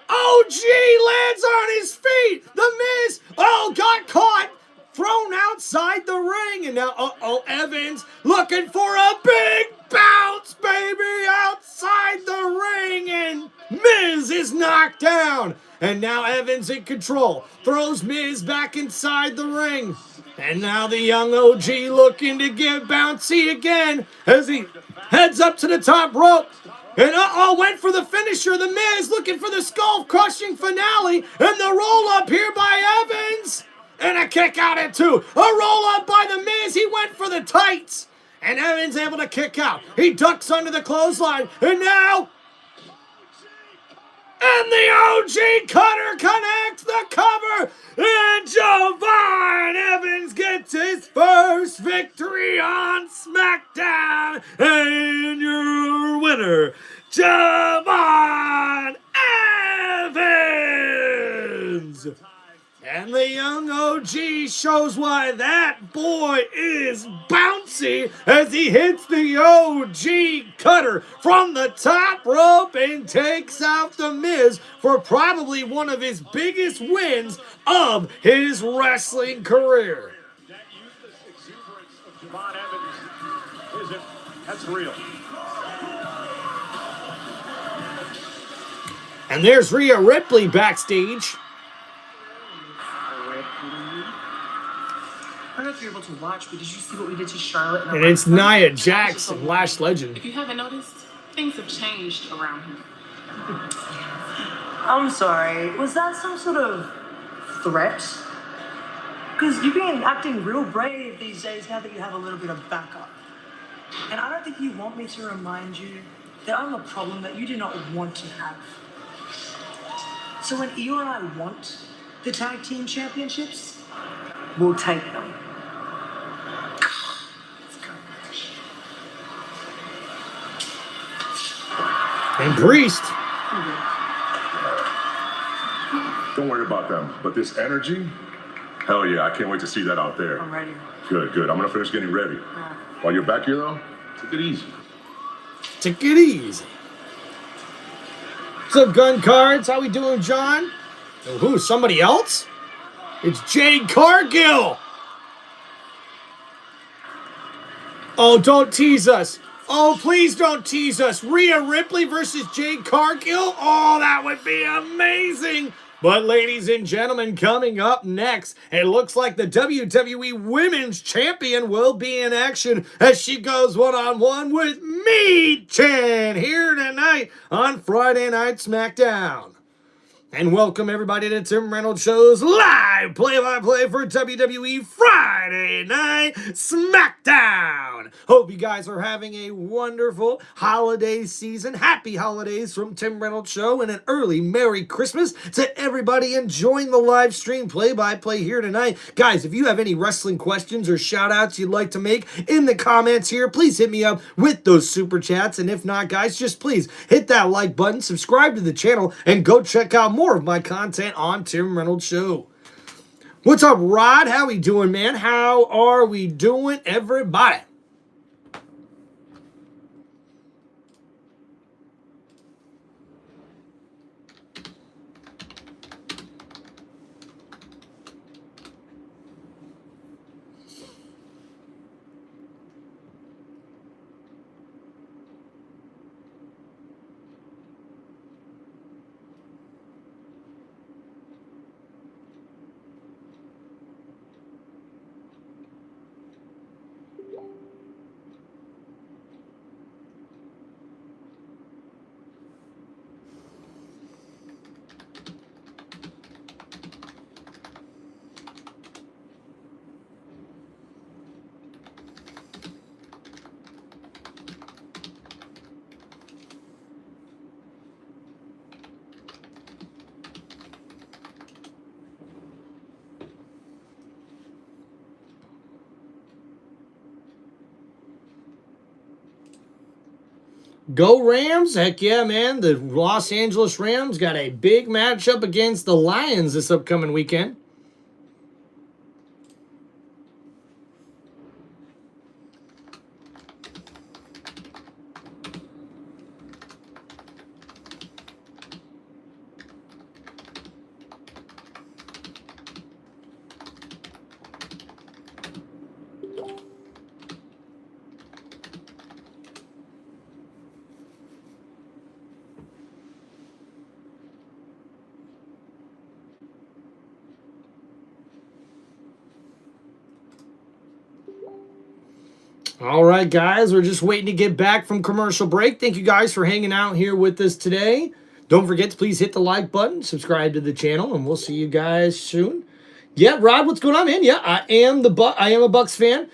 OG lands on his feet. The Miz, got caught. Thrown outside the ring. And now, Evans looking for a big bounce, baby, outside the ring. And Miz is knocked down. And now Evans in control. Throws Miz back inside the ring. And now the young OG looking to get bouncy again as he heads up to the top rope. And went for the finisher. The Miz looking for the skull-crushing finale. And the roll-up here by Evans. And a kick out at 2. A roll-up by the Miz. He went for the tights. And Evans able to kick out. He ducks under the clothesline. And now... And the OG cutter connects the cover. And Javon Evans gets his first victory on SmackDown. And your winner, Javon Evans. And the young OG shows why that boy is bouncy as he hits the OG cutter from the top rope and takes out the Miz for probably one of his biggest wins of his wrestling career. That useless exuberance of Javon Evans that's real. And there's Rhea Ripley backstage. I don't know if you're able to watch, but did you see what we did to Charlotte? And it's Nia Jax and Lash Legend. If you haven't noticed, things have changed around here. I'm sorry, was that some sort of threat? Because you've been acting real brave these days now that you have a little bit of backup. And I don't think you want me to remind you that I'm a problem that you do not want to have. So when you and I want the tag team championships, we'll take them. And Priest. Don't worry about them. But this energy, hell yeah, I can't wait to see that out there. I'm ready. Good, good. I'm gonna finish getting ready. While you're back here though, take it easy. Take it easy. What's up, Gun Cards? How we doing, John? Oh, who? Somebody else? It's Jade Cargill. Oh, don't tease us. Oh, please don't tease us. Rhea Ripley versus Jade Cargill? Oh, that would be amazing. But ladies and gentlemen, coming up next, it looks like the WWE Women's Champion will be in action as she goes one-on-one with Me-Chan here tonight on Friday Night SmackDown. And welcome everybody to Tim Reynolds Show's live play-by-play for WWE Friday Night SmackDown. Hope you guys are having a wonderful holiday season. Happy holidays from Tim Reynolds Show and an early Merry Christmas to everybody enjoying the live stream play-by-play here tonight. Guys, if you have any wrestling questions or shout-outs you'd like to make in the comments here, please hit me up with those super chats. And if not, guys, just please hit that like button, subscribe to the channel, and go check out more of my content on Tim Reynolds Show. What's up, Rod? How we doing, man? How are we doing, everybody? Go Rams. Heck yeah, man. The Los Angeles Rams got a big matchup against the Lions this upcoming weekend. All right, guys, we're just waiting to get back from commercial break. Thank you guys for hanging out here with us today. Don't forget to please hit the like button, subscribe to the channel, and we'll see you guys soon. Yeah, Rod, what's going on, man? Yeah, I am a Bucks fan.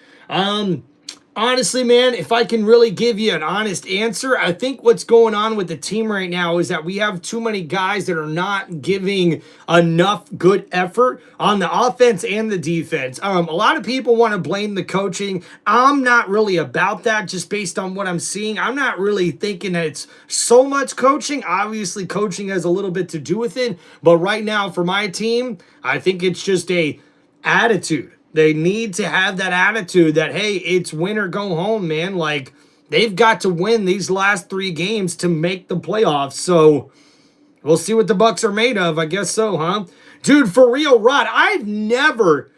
Honestly, man, if I can really give you an honest answer, I think what's going on with the team right now is that we have too many guys that are not giving enough good effort on the offense and the defense. A lot of people want to blame the coaching. I'm not really about that just based on what I'm seeing. I'm not really thinking that it's so much coaching. Obviously, coaching has a little bit to do with it. But right now, for my team, I think it's just a attitude. They need to have that attitude that, hey, it's win or go home, man. Like, they've got to win these last 3 games to make the playoffs. So, we'll see what the Bucks are made of. I guess so, huh? Dude, for real, Rod, I've never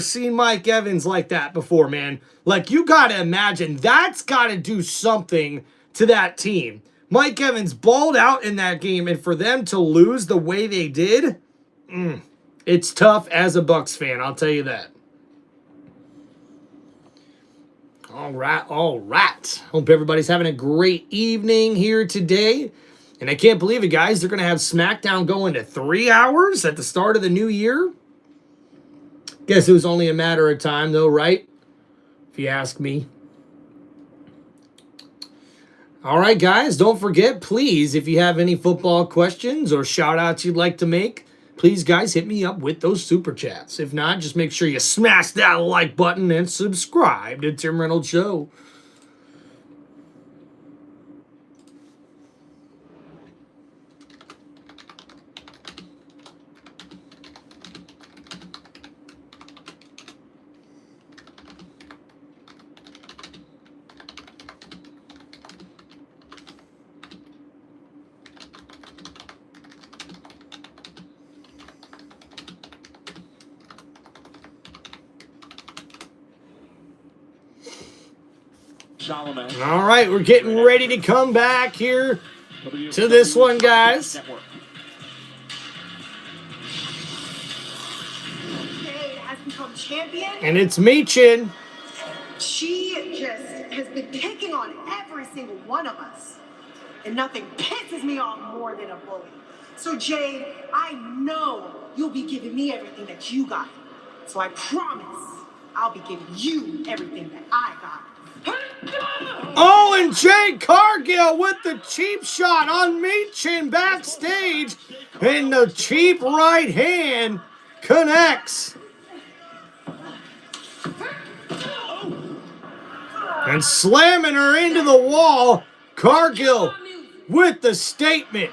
seen Mike Evans like that before, man. Like, you got to imagine, that's got to do something to that team. Mike Evans balled out in that game, and for them to lose the way they did, it's tough as a Bucks fan, I'll tell you that. All right. Hope everybody's having a great evening here today. And I can't believe it, guys. They're going to have SmackDown going to 3 hours at the start of the new year. Guess it was only a matter of time, though, right? If you ask me. All right, guys. Don't forget, please, if you have any football questions or shout-outs you'd like to make, please, guys, hit me up with those super chats. If not, just make sure you smash that like button and subscribe to Tim Reynolds Show. All right, we're getting ready to come back here to this one, guys. Has become champion. And it's me, Chin. She just has been picking on every single one of us. And nothing pisses me off more than a bully. So, Jade, I know you'll be giving me everything that you got. So I promise I'll be giving you everything that I got. Oh, and Jade Cargill with the cheap shot on Meechin backstage. And the cheap right hand connects. And slamming her into the wall. Cargill with the statement.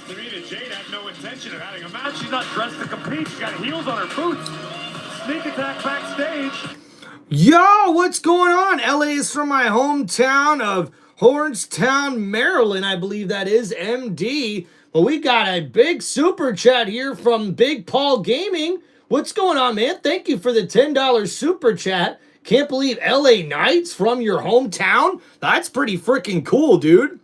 Tamina Jade had no intention of having a match. She's not dressed to compete. She's got heels on her boots. Sneak attack backstage. Yo, what's going on? LA is from my hometown of Hornstown, Maryland. I believe that is MD. But we got a big super chat here from Big Paul Gaming. What's going on, man? Thank you for the $10 super chat. Can't believe LA Knights from your hometown? That's pretty freaking cool, dude.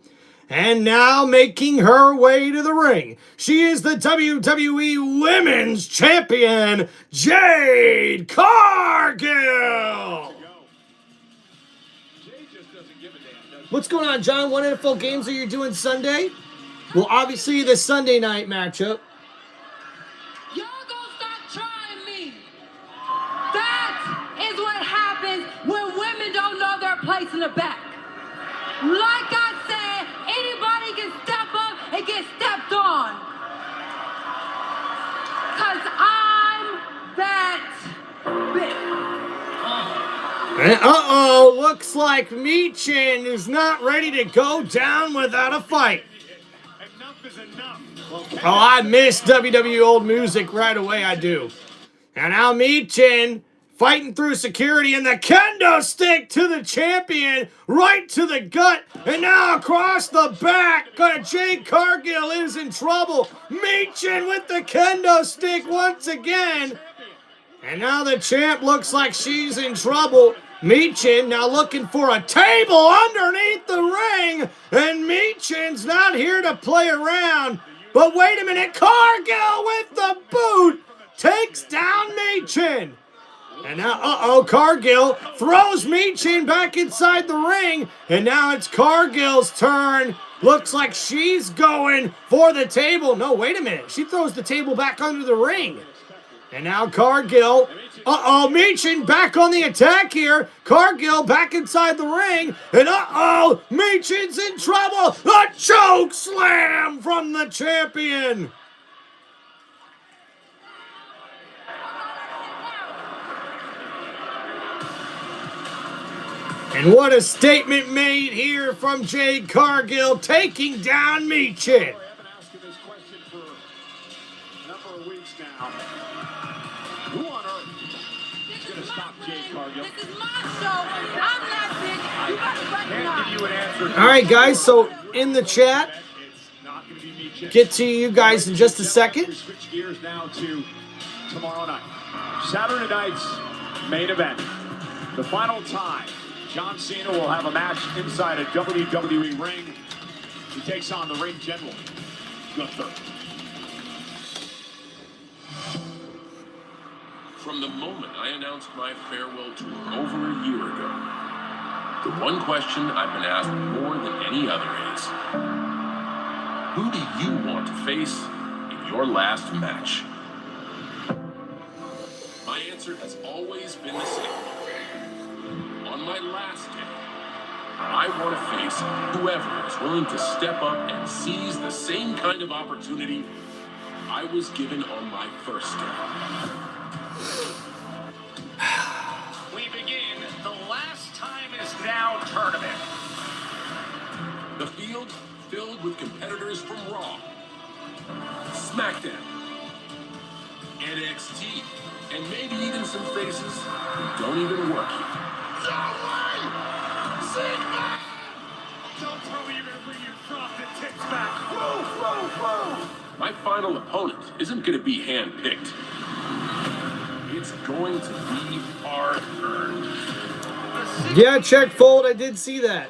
And now making her way to the ring, she is the WWE Women's Champion, Jade Cargill. What's going on, John? What NFL games are you doing Sunday? Well, obviously the Sunday night matchup. Y'all gonna stop trying me. That is what happens when women don't know their place in the back. Like I said, anybody can step up and get stepped on. Cause I'm that bitch. And looks like Michin is not ready to go down without a fight. Enough is enough. Oh, I miss WWE old music right away, I do. And now Michin fighting through security, and the kendo stick to the champion, right to the gut, and now across the back. Jade Cargill is in trouble. Michin with the kendo stick once again. And now the champ looks like she's in trouble. Michin now looking for a table underneath the ring, and Michin's not here to play around. But wait a minute, Cargill with the boot takes down Michin. And now, Cargill throws Michin back inside the ring. And now it's Cargill's turn. Looks like she's going for the table. No, wait a minute. She throws the table back under the ring. And now Cargill. Michin back on the attack here. Cargill back inside the ring. And Michin's in trouble. A choke slam from the champion. And what a statement made here from Jade Cargill, taking down Michin. I've been asking this question for a number of weeks now. Who on earth is going to stop Jade Cargill? This is my show. I'm that bitch. You gotta recognize. Can't give you an answer. All right, guys, so in the chat, It's not going to be Michin. get to you guys in just a second. Switch gears now to tomorrow night. Saturday night's main event. The final time. John Cena will have a match inside a WWE ring. He takes on the ring general, Gunther. From the moment I announced my farewell tour over a year ago, the one question I've been asked more than any other is, who do you want to face in your last match? My answer has always been the same. On my last day, I want to face whoever is willing to step up and seize the same kind of opportunity I was given on my first day. We begin the Last Time Is Now tournament. The field filled with competitors from Raw, SmackDown, NXT, and maybe even some faces who don't even work here. Don't tell me you're going to bring your frosted tips back. Whoa, whoa, whoa. My final opponent isn't going to be handpicked. It's going to be hard-earned. Yeah, check fold. I did see that.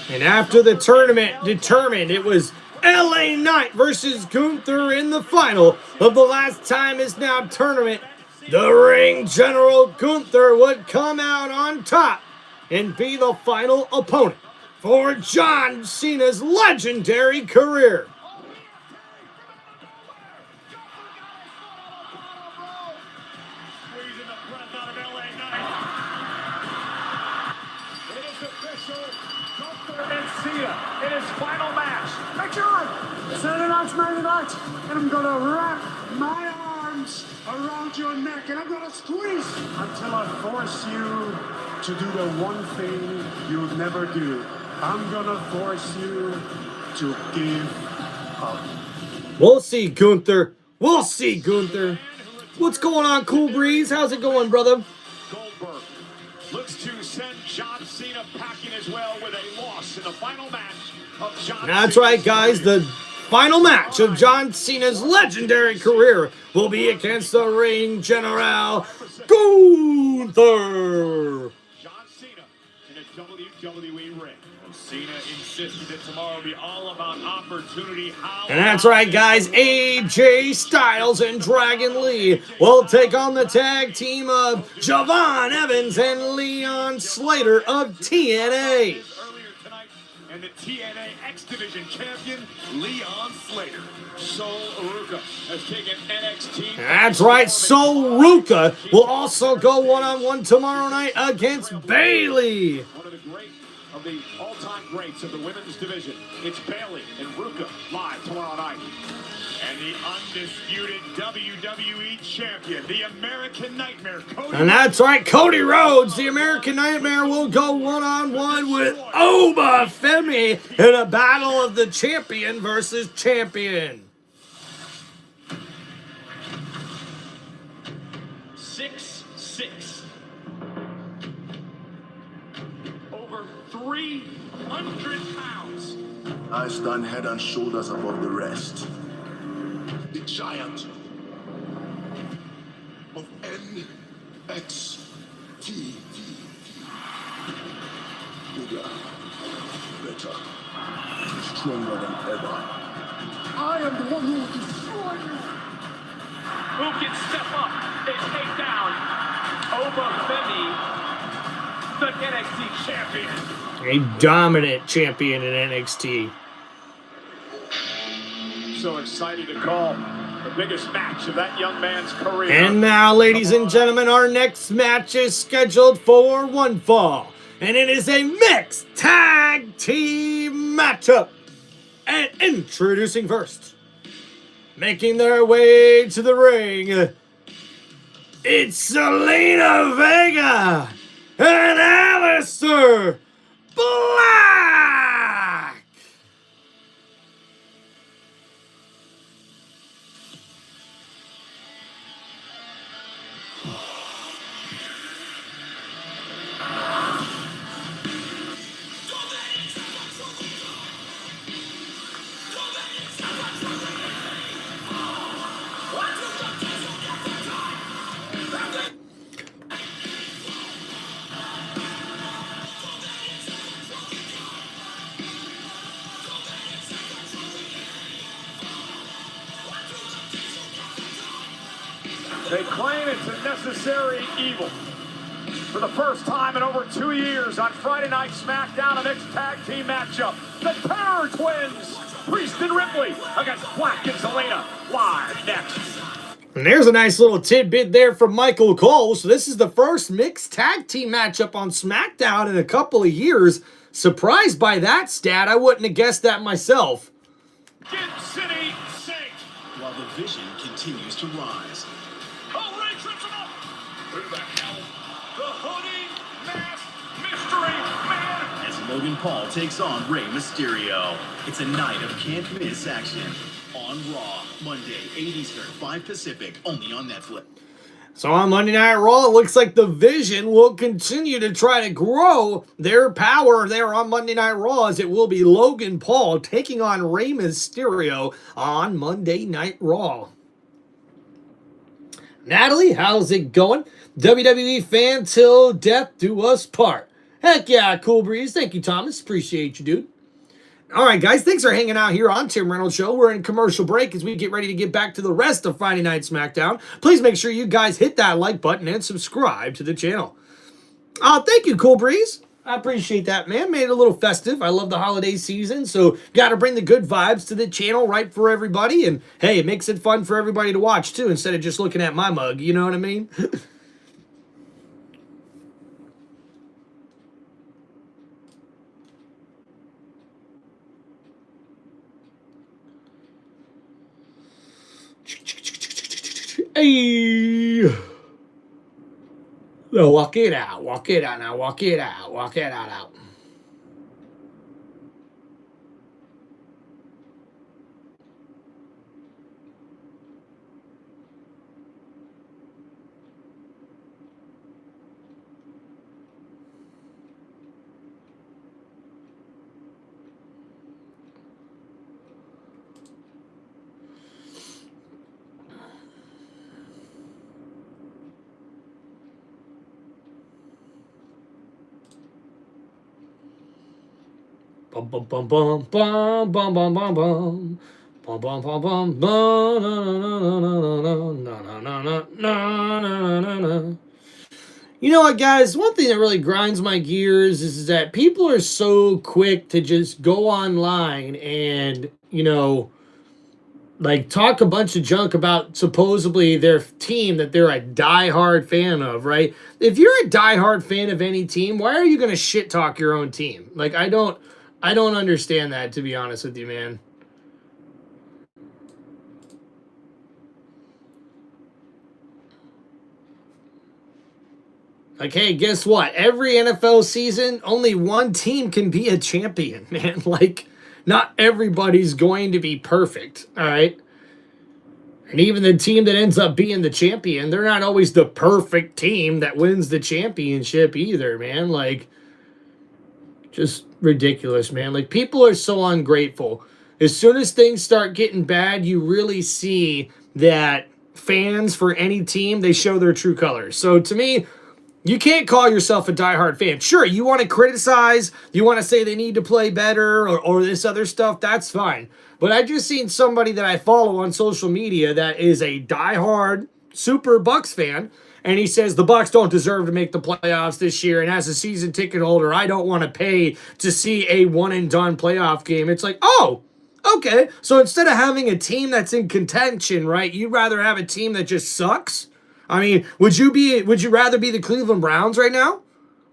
And after the tournament determined, it was LA Knight versus Gunther in the final of the Last Time Is Now tournament. The ring general Gunther would come out on top and be the final opponent for John Cena's legendary career. Squeezing the breath out of LA Knight. It is official. Gunther and Cena in his final match. Picture Saturday night's main event, and I'm gonna wrap my arms arms around your neck, and I'm gonna squeeze until I force you to do the one thing you'll never do. I'm gonna force you to give up. We'll see, Gunther. We'll see, Gunther. What's going on, Cool Breeze? How's it going, brother? Goldberg looks to send John Cena packing as well with a loss in the final match of John That's Cena's right, guys. The final match of John Cena's legendary career will be against the Ring General Gunther. John Cena in a WWE ring. And Cena insisted that tomorrow be all about opportunity. And that's right, guys. AJ Styles and Dragon Lee will take on the tag team of Javon Evans and Leon Slater of TNA. Earlier tonight, and the TNA X Division champion, Leon Slater. Sol Ruka has taken NXT. That's right, Sol Ruka will also go one-on-one tomorrow night against Bayley. One of the all-time greats of the women's division. It's Bayley and Ruka live tomorrow night. And the undisputed WWE champion, the American Nightmare, Cody. And that's right, Cody Rhodes, the American Nightmare, will go one-on-one with Obafemi in a battle of the champion versus champion. 6'6". Over 300 pounds. I stand head and shoulders above the rest. The giant of NXT. Bigger, better, stronger than ever. I am the one who will destroy you. Who can step up and take down Obafemi, the NXT champion? A dominant champion in NXT. So excited to call the biggest match of that young man's career. And now, ladies and gentlemen, our next match is scheduled for one fall. And it is a mixed tag team matchup. And introducing first, making their way to the ring, it's Selena Vega and Aleister Black. They claim it's a necessary evil. For the first time in over 2 years on Friday Night SmackDown, a mixed tag team matchup. The Terror Twins, Priest and Ripley, against Black and Selena. Live next. And there's a nice little tidbit there from Michael Cole. So this is the first mixed tag team matchup on SmackDown in a couple of years. Surprised by that stat. I wouldn't have guessed that myself. Kid City Saint. While the Vision continues to rise. Oh, Ray trips him up. Who the hell? The hoodie mask mystery man. As Logan Paul takes on Rey Mysterio. It's a night of can't miss action. On Raw, Monday, 8 Eastern, 5 Pacific, only on Netflix. So on Monday Night Raw, it looks like the Vision will continue to try to grow their power there on Monday Night Raw, as it will be Logan Paul taking on Rey Mysterio on Monday Night Raw. Natalie, how's it going? WWE fan till death do us part. Heck yeah, Cool Breeze. Thank you, Thomas. Appreciate you, dude. All right, guys, thanks for hanging out here on Tim Reynolds Show. We're in commercial break as we get ready to get back to the rest of Friday Night SmackDown. Please make sure you guys hit that like button and subscribe to the channel. Thank you, Cool Breeze. I appreciate that, man. Made it a little festive. I love the holiday season, so got to bring the good vibes to the channel right for everybody. And, hey, it makes it fun for everybody to watch, too, instead of just looking at my mug. You know what I mean? Hey. So walk it out now, walk it out. Bum bum bum bum bum bum bum bum bum. Bum bum bum bum bum na. You know what, guys? One thing that really grinds my gears is that people are so quick to just go online and, like talk a bunch of junk about supposedly their team that they're a diehard fan of, right? If you're a diehard fan of any team, why are you going to shit talk your own team? Like, I don't understand that, to be honest with you, man. Like, hey, guess what? Every NFL season, only one team can be a champion, man. Like, not everybody's going to be perfect, all right? And even the team that ends up being the champion, they're not always the perfect team that wins the championship either, man. Like, just ridiculous, man. Like, people are so ungrateful. As soon as things start getting bad, you really see that fans for any team, they show their true colors. So to me, you can't call yourself a diehard fan. Sure, you want to criticize, you want to say they need to play better or this other stuff, that's fine. But I just seen somebody that I follow on social media that is a diehard super Bucks fan, and he says the Bucks don't deserve to make the playoffs this year, and as a season ticket holder, I don't want to pay to see a one-and-done playoff game. It's like, oh, okay. So instead of having a team that's in contention, right, you'd rather have a team that just sucks? I mean, would you rather be the Cleveland Browns right now?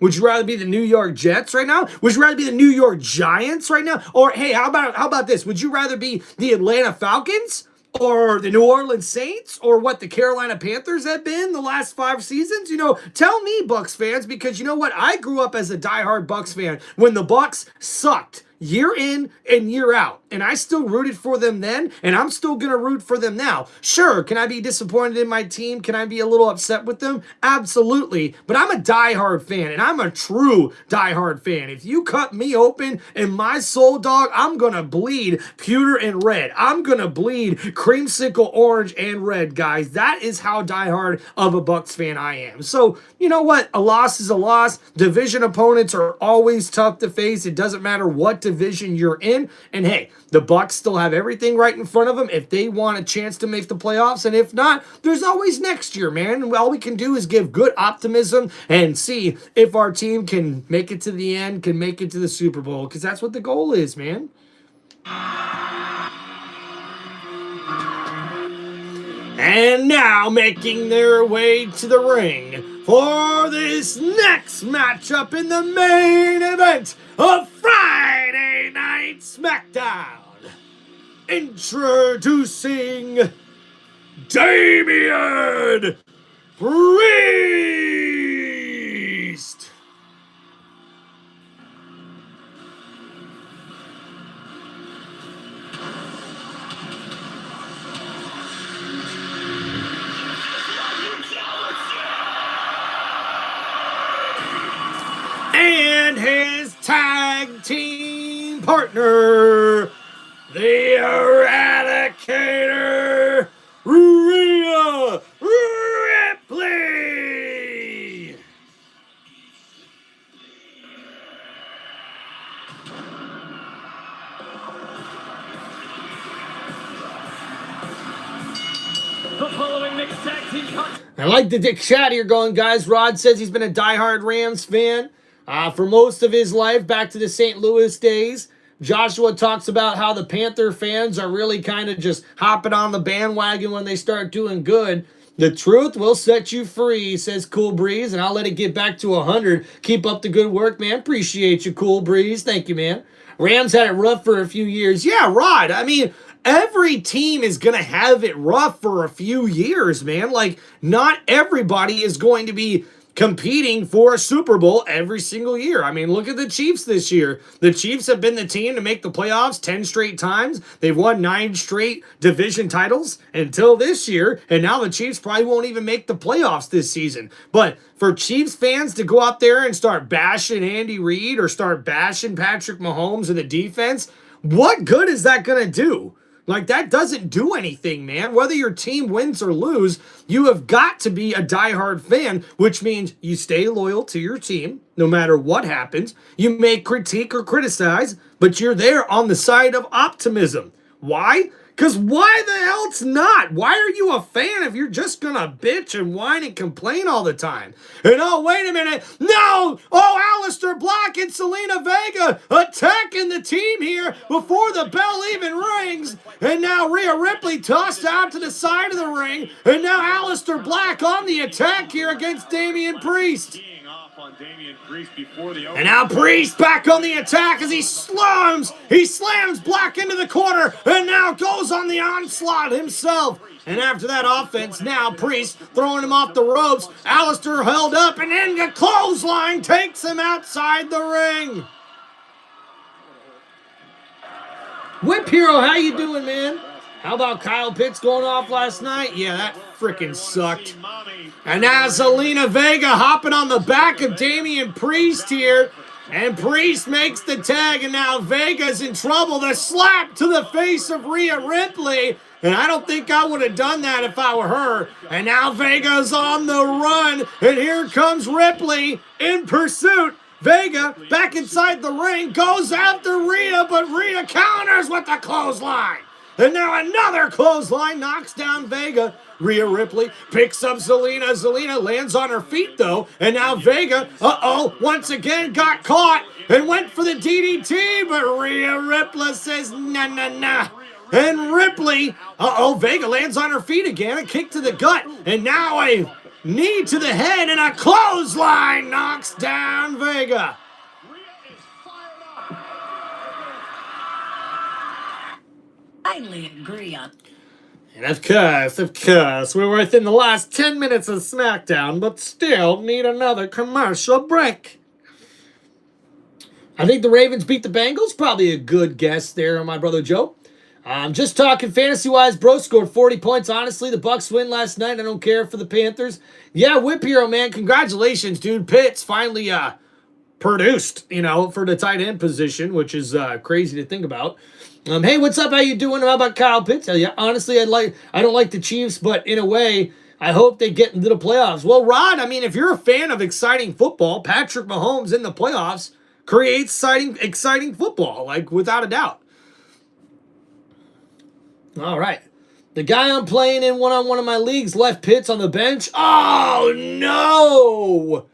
Would you rather be the New York Jets right now? Would you rather be the New York Giants right now? Or hey, how about this? Would you rather be the Atlanta Falcons or the New Orleans Saints or what the Carolina Panthers have been the last 5 seasons? Tell me, Bucks fans, because you know what? I grew up as a diehard Bucks fan when the Bucks sucked year in and year out. And I still rooted for them then, and I'm still going to root for them now. Sure, can I be disappointed in my team? Can I be a little upset with them? Absolutely. But I'm a diehard fan, and I'm a true diehard fan. If you cut me open in my soul, dog, I'm going to bleed pewter and red. I'm going to bleed creamsicle orange and red, guys. That is how diehard of a Bucks fan I am. So, you know what? A loss is a loss. Division opponents are always tough to face. It doesn't matter what division you're in. And hey, the Bucks still have everything right in front of them if they want a chance to make the playoffs. And if not, there's always next year, man. And all we can do is give good optimism and see if our team can make it to the end, can make it to the Super Bowl, because that's what the goal is, man. And now making their way to the ring for this next matchup in the main event of Friday Night SmackDown. Introducing Damian Priest. And his tag team partner, the Eradicator, Rhea Ripley. The following mixed tag team contest. I like the dick chat here going, guys. Rod says he's been a diehard Rams fan for most of his life, back to the St. Louis days. Joshua talks about how the Panther fans are really kind of just hopping on the bandwagon when they start doing good. The truth will set you free, says Cool Breeze, and I'll let it get back to 100. Keep up the good work, man. Appreciate you, Cool Breeze. Thank you, man. Rams had it rough for a few years. Yeah, Rod. I mean, every team is going to have it rough for a few years, man. Like, not everybody is going to be competing for a Super Bowl every single year. I mean, look at the Chiefs this year. The Chiefs have been the team to make the playoffs 10 straight times. They've won 9 straight division titles until this year, and now the Chiefs probably won't even make the playoffs this season. But for Chiefs fans to go out there and start bashing Andy Reid or start bashing Patrick Mahomes and the defense, what good is that going to do? Like, that doesn't do anything, man. Whether your team wins or lose, you have got to be a diehard fan, which means you stay loyal to your team no matter what happens. You may critique or criticize, but you're there on the side of optimism. Why? Because why the else not? Why are you a fan if you're just going to bitch and whine and complain all the time? And oh, wait a minute. No! Oh, Aleister Black and Zelina Vega attacking the team here before the bell even rings. And now Rhea Ripley tossed out to the side of the ring. And now Aleister Black on the attack here against Damian Priest. And now Priest back on the attack as he slams Black into the corner and now goes on the onslaught himself. And after that offense, now Priest throwing him off the ropes. Aleister held up and then the clothesline takes him outside the ring. Whip Hero, how you doing, man? How about Kyle Pitts going off last night? Yeah, that freaking sucked. And now Zelina Vega hopping on the back of Damian Priest here. And Priest makes the tag, and now Vega's in trouble. The slap to the face of Rhea Ripley. And I don't think I would have done that if I were her. And now Vega's on the run. And here comes Ripley in pursuit. Vega back inside the ring, goes after Rhea, but Rhea counters with the clothesline. And now another clothesline knocks down Vega. Rhea Ripley picks up Zelina. Zelina lands on her feet, though. And now Vega, once again got caught and went for the DDT. But Rhea Ripley says, nah. And Ripley, Vega lands on her feet again. A kick to the gut. And now a knee to the head and a clothesline knocks down Vega. I agree on. And of course, we're within the last 10 minutes of SmackDown, but still need another commercial break. I think the Ravens beat the Bengals. Probably a good guess there, my brother Joe. Just talking fantasy-wise, bro scored 40 points. Honestly, the Bucs win last night. I don't care for the Panthers. Yeah, Whip Hero, man. Congratulations, dude. Pitts finally produced, for the tight end position, which is crazy to think about. Hey, what's up? How you doing? How about Kyle Pitts? Yeah, honestly, I don't like the Chiefs, but in a way, I hope they get into the playoffs. Well, Rod, I mean, if you're a fan of exciting football, Patrick Mahomes in the playoffs creates exciting football, without a doubt. All right. The guy I'm playing in one-on-one of my leagues left Pitts on the bench. Oh, no!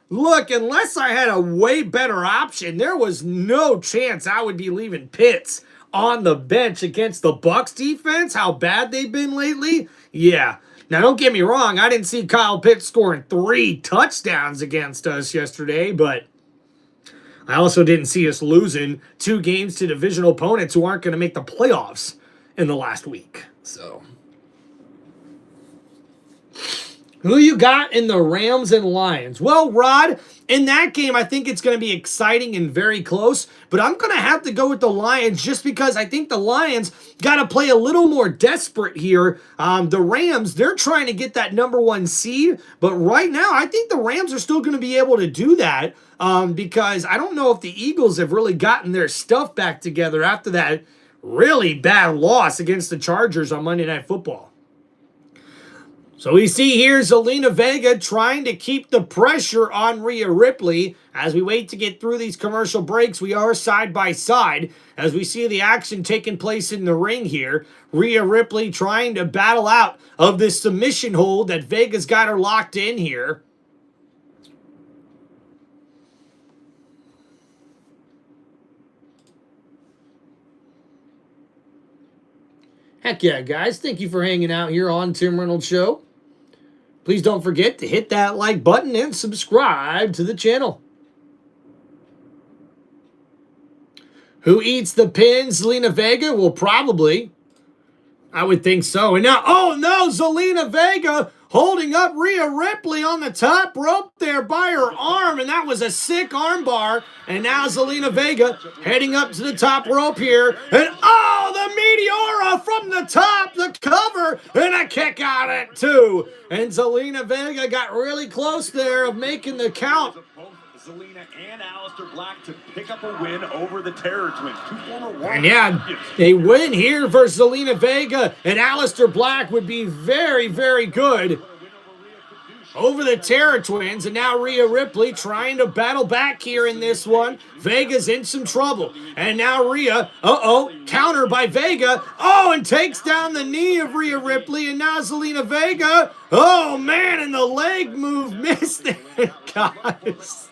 Look, unless I had a way better option, there was no chance I would be leaving Pitts on the bench against the Bucs defense. How bad they've been lately? Yeah. Now, don't get me wrong. I didn't see Kyle Pitts scoring 3 touchdowns against us yesterday, but I also didn't see us losing 2 games to divisional opponents who aren't going to make the playoffs in the last week. So, who you got in the Rams and Lions? Well, Rod, in that game, I think it's going to be exciting and very close, but I'm going to have to go with the Lions just because I think the Lions got to play a little more desperate here. The Rams, they're trying to get that #1 seed, but right now, I think the Rams are still going to be able to do that because I don't know if the Eagles have really gotten their stuff back together after that really bad loss against the Chargers on Monday Night Football. So we see here Zelina Vega trying to keep the pressure on Rhea Ripley. As we wait to get through these commercial breaks, we are side by side as we see the action taking place in the ring here. Rhea Ripley trying to battle out of this submission hold that Vega's got her locked in here. Heck yeah, guys. Thank you for hanging out here on Tim Reynolds Show. Please don't forget to hit that like button and subscribe to the channel. Who eats the pin? Zelina Vega? Well, probably. I would think so. And now, oh no, Zelina Vega holding up Rhea Ripley on the top rope there by her arm, and that was a sick armbar. And now Zelina Vega heading up to the top rope here, and oh, the Meteora from the top, the cover, and a kick out at 2. And Zelina Vega got really close there of making the count. Zelina and Aleister Black to pick up a win over the Terror Twins, 2 former World And yeah, Champions. a win here for Zelina Vega and Aleister Black would be very, very good over the Terror Twins. And now Rhea Ripley trying to battle back here in this one. Vega's in some trouble. And now Rhea, counter by Vega. Oh, and takes down the knee of Rhea Ripley. And now Zelina Vega. Oh, man, and the leg move missed it, guys.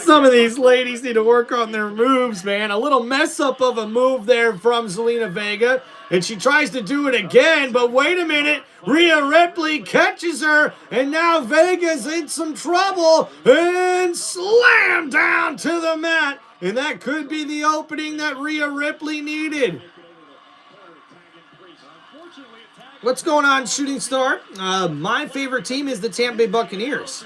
Some of these ladies need to work on their moves, man. A little mess up of a move there from Zelina Vega. And she tries to do it again, but wait a minute. Rhea Ripley catches her, and now Vega's in some trouble. And slam down to the mat. And that could be the opening that Rhea Ripley needed. What's going on, Shooting Star? My favorite team is the Tampa Bay Buccaneers.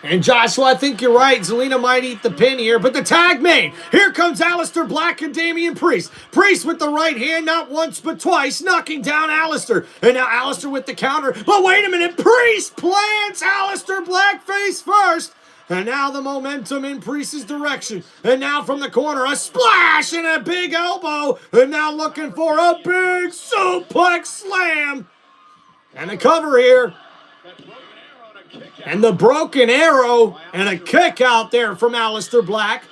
And Joshua, I think you're right. Zelina might eat the pin here, but the tag made. Here comes Aleister Black and Damian Priest. Priest with the right hand, not once but twice, knocking down Aleister. And now Aleister with the counter. But wait a minute, Priest plants Aleister Black face first. And now the momentum in Priest's direction. And now from the corner, a splash and a big elbow. And now looking for a big suplex slam. And a cover here. And the broken arrow and a kick out there from Aleister Black.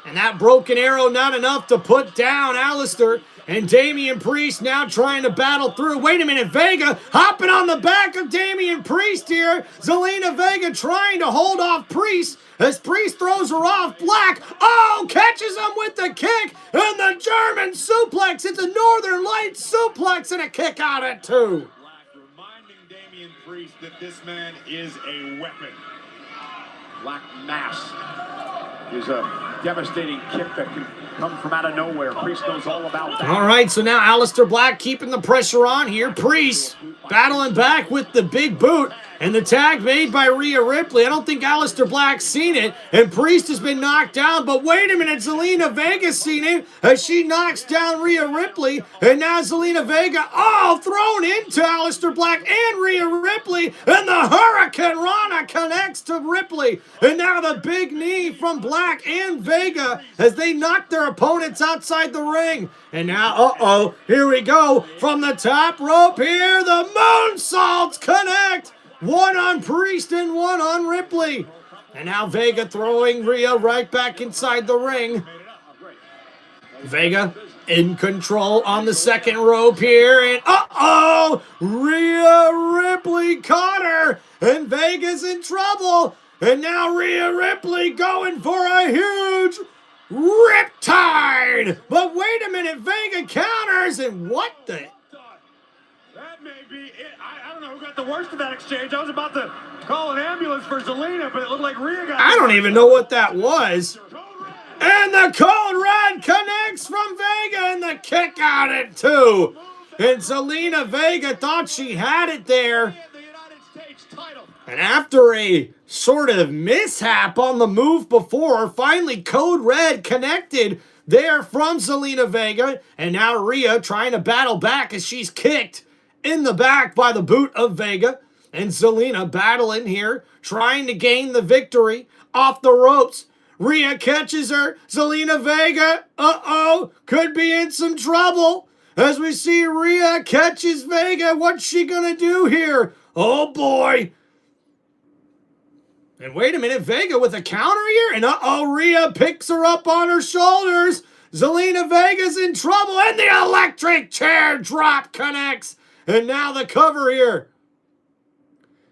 And that broken arrow not enough to put down Aleister. And Damian Priest now trying to battle through. Wait a minute, Vega hopping on the back of Damian Priest here. Zelina Vega trying to hold off Priest as Priest throws her off. Black, catches him with the kick. And the German suplex. It's a Northern Lights suplex and a kick out at 2. Damian Priest that this man is a weapon. Black mass is a devastating kick that can come from out of nowhere. Priest knows all about that. All right, so now Aleister Black keeping the pressure on here. Priest battling back with the big boot. And the tag made by Rhea Ripley. I don't think Aleister Black's seen it. And Priest has been knocked down. But wait a minute, Zelina Vega's seen it as she knocks down Rhea Ripley. And now Zelina Vega, thrown into Aleister Black and Rhea Ripley. And the Hurricane Rana connects to Ripley. And now the big knee from Black and Vega as they knock their opponents outside the ring. And now, here we go. From the top rope here, the moonsaults connect. One on Priest and one on Ripley. And now Vega throwing Rhea right back inside the ring. Vega in control on the second rope here. And Rhea Ripley caught her. And Vega's in trouble. And now Rhea Ripley going for a huge riptide. But wait a minute, Vega counters. And what the... That may be it. I don't know who got the worst of that exchange. I was about to call an ambulance for Zelina, but it looked like Rhea got... I don't even know what that was. And the Code Red connects from Vega and the kick out at 2. And Zelina Vega thought she had it there. And after a sort of mishap on the move before, finally Code Red connected there from Zelina Vega. And now Rhea trying to battle back as she's kicked in the back by the boot of Vega. And Zelina battling here, trying to gain the victory off the ropes. Rhea catches her. Zelina Vega, could be in some trouble. As we see Rhea catches Vega. What's she gonna do here? Oh boy. And wait a minute, Vega with a counter here. And Rhea picks her up on her shoulders. Zelina Vega's in trouble. And the electric chair drop connects. And now the cover here.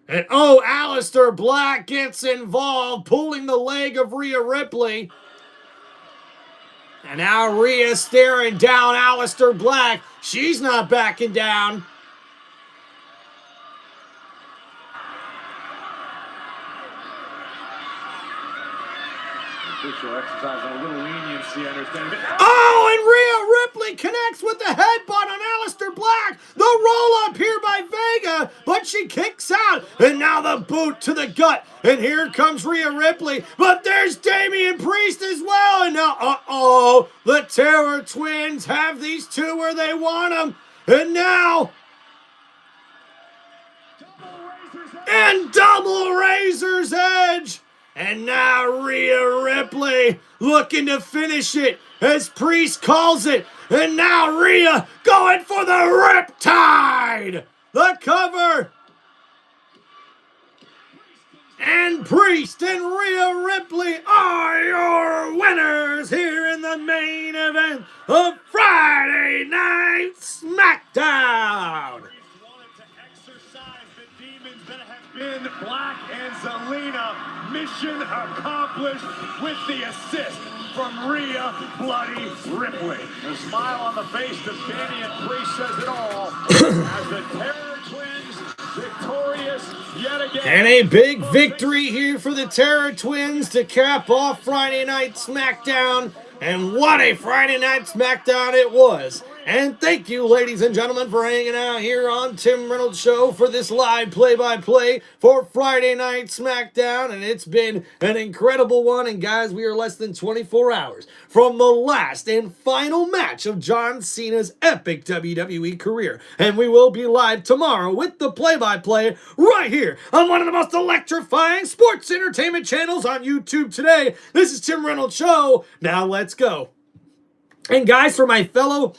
And Aleister Black gets involved, pulling the leg of Rhea Ripley. And now Rhea staring down Aleister Black. She's not backing down. Official exercising a little lenience see, I understand. Oh, and Rhea Ripley connects with the headbutt on Aleister Black. The roll up here by Vega, but she kicks out. And now the boot to the gut. And here comes Rhea Ripley. But there's Damian Priest as well. And now, the Terror Twins have these two where they want them. And now... and double Razor's Edge. And now Rhea Ripley looking to finish it as Priest calls it. And now Rhea going for the Riptide. The cover. And Priest and Rhea Ripley are your winners here in the main event of Friday Night SmackDown. In Black and Zelina, mission accomplished with the assist from Rhea Bloody Ripley. The smile on the face of Damian Priest says it all as the Terror Twins victorious yet again. And a big victory here for the Terror Twins to cap off Friday Night SmackDown. And what a Friday Night SmackDown it was. And thank you, ladies and gentlemen, for hanging out here on Tim Reynolds Show for this live play-by-play for Friday Night SmackDown. And it's been an incredible one. And guys, we are less than 24 hours from the last and final match of John Cena's epic WWE career. And we will be live tomorrow with the play-by-play right here on one of the most electrifying sports entertainment channels on YouTube today. This is Tim Reynolds Show. Now let's go. And guys, for my fellow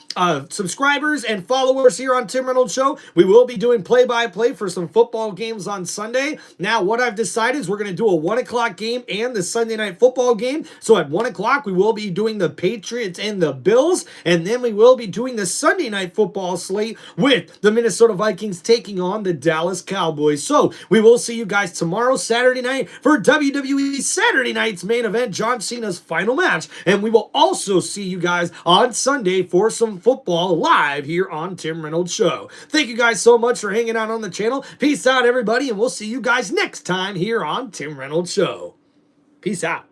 subscribers and followers here on Tim Reynolds Show, we will be doing play-by-play for some football games on Sunday. Now, what I've decided is we're going to do a 1 o'clock game and the Sunday Night Football game. So at 1 o'clock, we will be doing the Patriots and the Bills. And then we will be doing the Sunday Night Football slate with the Minnesota Vikings taking on the Dallas Cowboys. So we will see you guys tomorrow, Saturday night, for WWE Saturday Night's main event, John Cena's final match. And we will also see you guys on Sunday for some football live here on Tim Reynolds Show. Thank you guys so much for hanging out on the channel. Peace out, everybody, and we'll see you guys next time here on Tim Reynolds Show. Peace out.